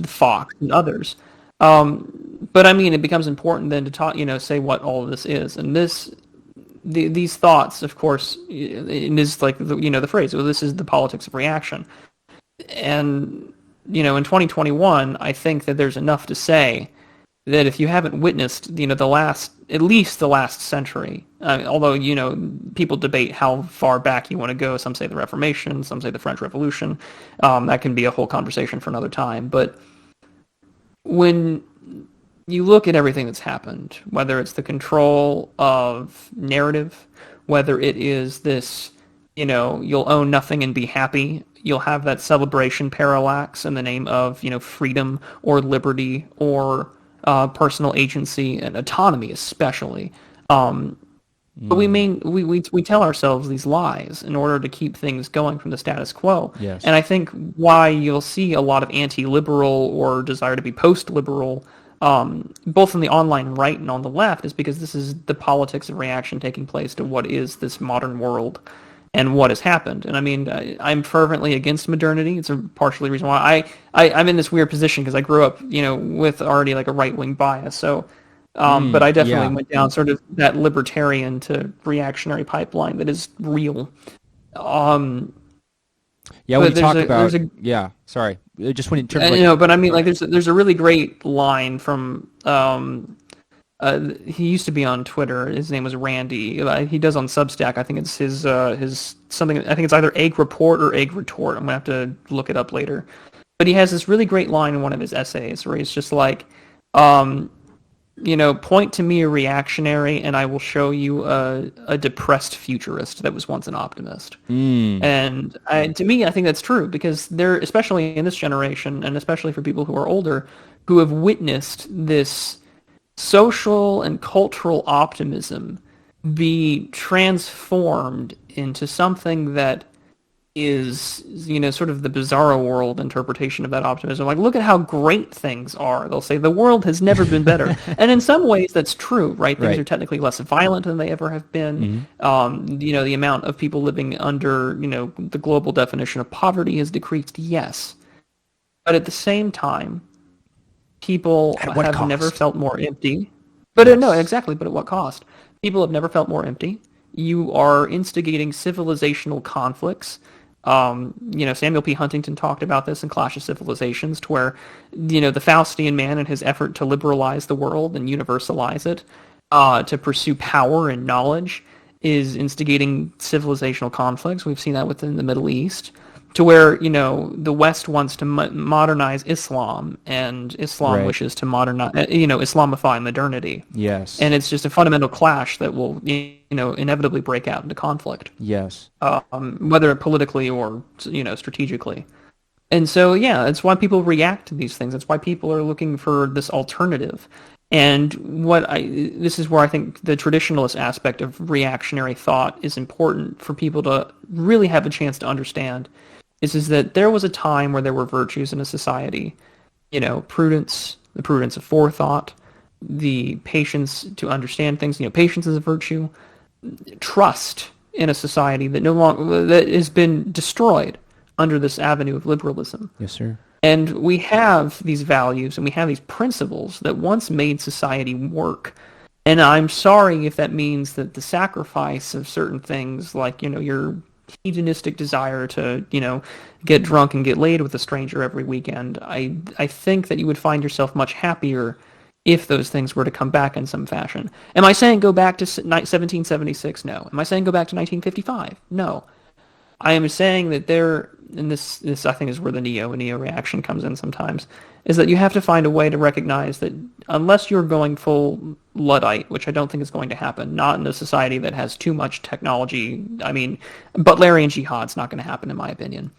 Fox and others. But I mean, it becomes important then to talk, say what all of this is. And these thoughts, of course, it is like, the phrase, well, this is the politics of reaction. And, in 2021, I think that there's enough to say that if you haven't witnessed, at least the last century, although, people debate how far back you want to go. Some say the Reformation, some say the French Revolution. That can be a whole conversation for another time. But when you look at everything that's happened, whether it's the control of narrative, whether it is this, you'll own nothing and be happy, you'll have that celebration parallax in the name of, freedom or liberty or personal agency and autonomy, especially. But we tell ourselves these lies in order to keep things going from the status quo. Yes. And I think why you'll see a lot of anti-liberal or desire to be post-liberal, both on the online right and on the left, is because this is the politics of reaction taking place to what is this modern world and what has happened. And I mean, I'm fervently against modernity. It's a partially reason why I'm in this weird position, because I grew up, with already like a right-wing bias. So, but I definitely went down sort of that libertarian to reactionary pipeline that is real. When you talk about, sorry, just when in terms of but I mean, like, there's a really great line from he used to be on Twitter. His name was Randy. He does on Substack. I think it's his something. I think it's either Egg Report or Egg Retort. I'm gonna have to look it up later. But he has this really great line in one of his essays where he's just like, um, point to me a reactionary and I will show you a depressed futurist that was once an optimist. Mm. And to me, I think that's true because there, especially in this generation, and especially for people who are older, who have witnessed this social and cultural optimism be transformed into something that is, sort of the bizarro world interpretation of that optimism. Like, look at how great things are. They'll say the world has never been better. And in some ways that's true, right? Things Right. are technically less violent than they ever have been. The amount of people living under, the global definition of poverty has decreased, yes. But at the same time, people At what have never cost? felt more empty. But no, Yes. exactly, but at what cost? People have never felt more empty. You are instigating civilizational conflicts. Samuel P. Huntington talked about this in Clash of Civilizations, to where, the Faustian Man in his effort to liberalize the world and universalize it, to pursue power and knowledge, is instigating civilizational conflicts. We've seen that within the Middle East, to where, the West wants to modernize Islam, and Islam Right. wishes to modernize, Islamify modernity. Yes. And it's just a fundamental clash that will, inevitably break out into conflict, Yes. whether politically or, strategically. And so, yeah, that's why people react to these things. That's why people are looking for this alternative. And this is where I think the traditionalist aspect of reactionary thought is important for people to really have a chance to understand, is that there was a time where there were virtues in a society, prudence, the prudence of forethought, the patience to understand things, patience is a virtue, trust in a society that no longer, that has been destroyed under this avenue of liberalism. Yes, sir. And we have these values and we have these principles that once made society work. And I'm sorry if that means that the sacrifice of certain things, like, your hedonistic desire to, get drunk and get laid with a stranger every weekend, I think that you would find yourself much happier if those things were to come back in some fashion. Am I saying go back to 1776? No. Am I saying go back to 1955? No. I am saying that and this I think is where the neo reaction comes in sometimes, is that you have to find a way to recognize that unless you're going full Luddite, which I don't think is going to happen, not in a society that has too much technology. I mean, Butlerian jihad's not going to happen, in my opinion.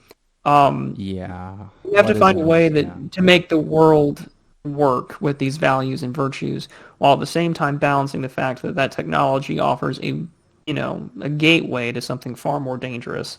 Yeah. You have to find a way that Yeah. to make the world work with these values and virtues, while at the same time balancing the fact that that technology offers a gateway to something far more dangerous.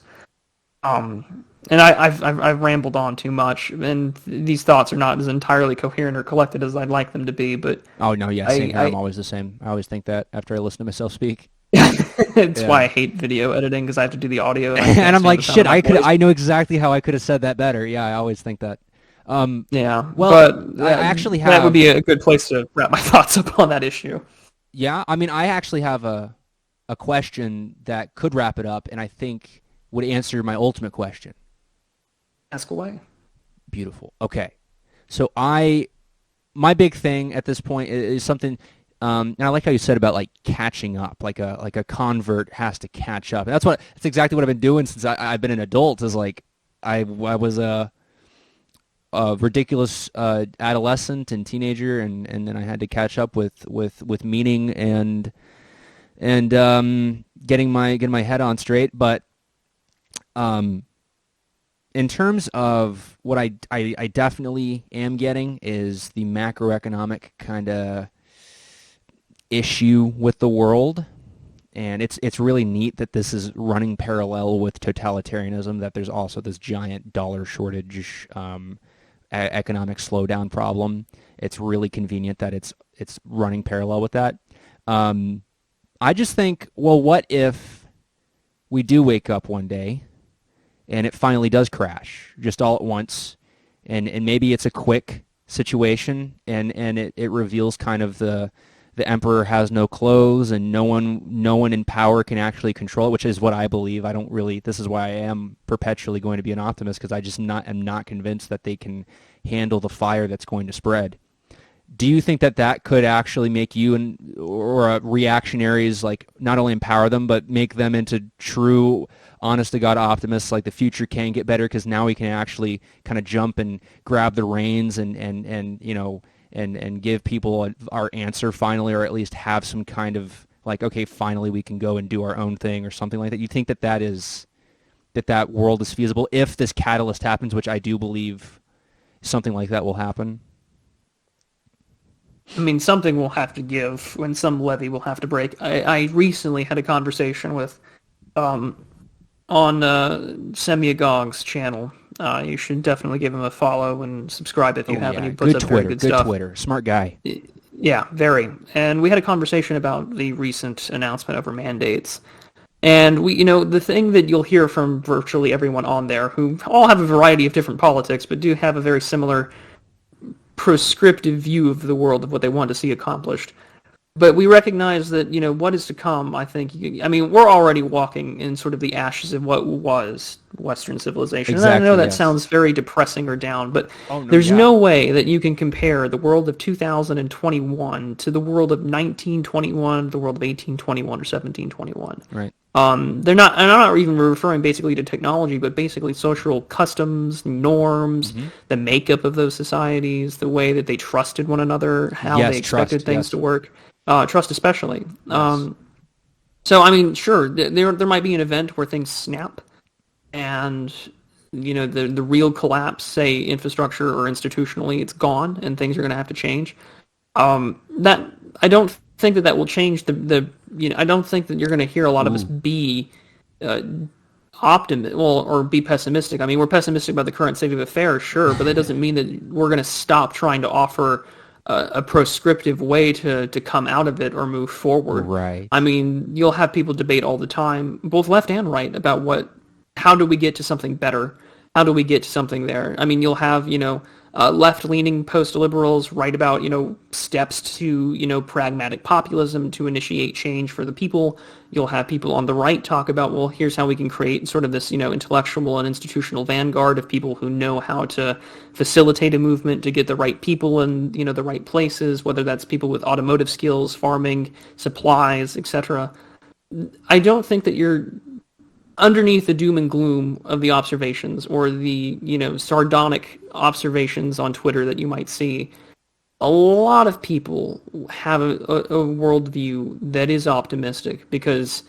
And I've rambled on too much, and these thoughts are not as entirely coherent or collected as I'd like them to be. But Oh no, yeah, same here. I'm always the same. I always think that after I listen to myself speak. it's Yeah. why I hate video editing, because I have to do the audio, and, I And can't I'm stand like, the sound shit, of my voice. I know exactly how I could have said that better. Yeah, I always think that. Yeah, Well, but I actually that would have. be a good place to wrap my thoughts up on that issue. Yeah, I mean, I actually have a question that could wrap it up, and I think would answer my ultimate question. Ask away. Beautiful. Okay, so my big thing at this point is something. And I like how you said about like catching up, like a convert has to catch up. And that's exactly what I've been doing since I've been an adult. Is like I was a ridiculous adolescent and teenager, and then I had to catch up with meaning and getting my head on straight. But in terms of what I definitely am getting is the macroeconomic kind of issue with the world. And it's really neat that this is running parallel with totalitarianism, that there's also this giant dollar shortage, economic slowdown problem. It's really convenient that it's running parallel with that. I just think, well, what if we do wake up one day and it finally does crash just all at once, and maybe it's a quick situation, and it reveals kind of the emperor has no clothes and no one in power can actually control it, which is what I believe. I don't really. This is why I am perpetually going to be an optimist, because I just am not convinced that they can handle the fire that's going to spread. Do you think that that could actually make you or reactionaries, like, not only empower them but make them into true, honest to God optimists? Like, the future can get better because now we can actually kind of jump and grab the reins and and give people our answer finally, or at least have some kind of, like, okay, finally we can go and do our own thing or something like that. You think that that world is feasible if this catalyst happens, which I do believe something like that will happen? I mean, something will have to give when some levee will have to break. I recently had a conversation with, um, on Semiagog's channel. You should definitely give him a follow and subscribe if you Oh haven't. yeah, He puts good up very Twitter, good good stuff. Twitter, smart guy. Yeah, very. And we had a conversation about the recent announcement over mandates. And the thing that you'll hear from virtually everyone on there, who all have a variety of different politics, but do have a very similar prescriptive view of the world of what they want to see accomplished. But we recognize that, what is to come, I think, we're already walking in sort of the ashes of what was Western civilization. And I know Exactly. that Yes. sounds very depressing or down, but Oh no. there's Yeah. no way that you can compare the world of 2021 to the world of 1921, the world of 1821 or 1721. Right. They're not, and I'm not even referring basically to technology, but basically social customs, norms, Mm-hmm. the makeup of those societies, the way that they trusted one another, how they Yes. expected Trust. things Yes. to work, trust especially. Yes. So sure, there might be an event where things snap, and the real collapse, say infrastructure or institutionally, it's gone, and things are going to have to change. That I don't think that will change I don't think that you're going to hear a lot of us Ooh. be uh, or be pessimistic. I mean, we're pessimistic about the current state of affairs, sure, but that doesn't mean that we're going to stop trying to offer a proscriptive way to come out of it or move forward. Right. I mean, you'll have people debate all the time, both left and right, about how do we get to something better? How do we get to something there? I mean, you'll have, left-leaning post-liberals write about, steps to, pragmatic populism to initiate change for the people. You'll have people on the right talk about, well, here's how we can create sort of this, intellectual and institutional vanguard of people who know how to facilitate a movement to get the right people in, the right places, whether that's people with automotive skills, farming, supplies, etc. I don't think that you're underneath the doom and gloom of the observations or the, sardonic observations on Twitter that you might see. A lot of people have a worldview that is optimistic because,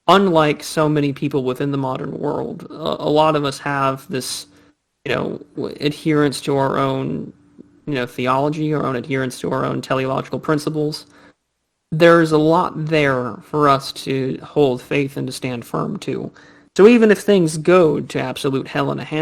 unlike so many people within the modern world, a lot of us have this, adherence to our own, theology, our own adherence to our own teleological principles. There's a lot there for us to hold faith and to stand firm to. So even if things go to absolute hell in a handbasket,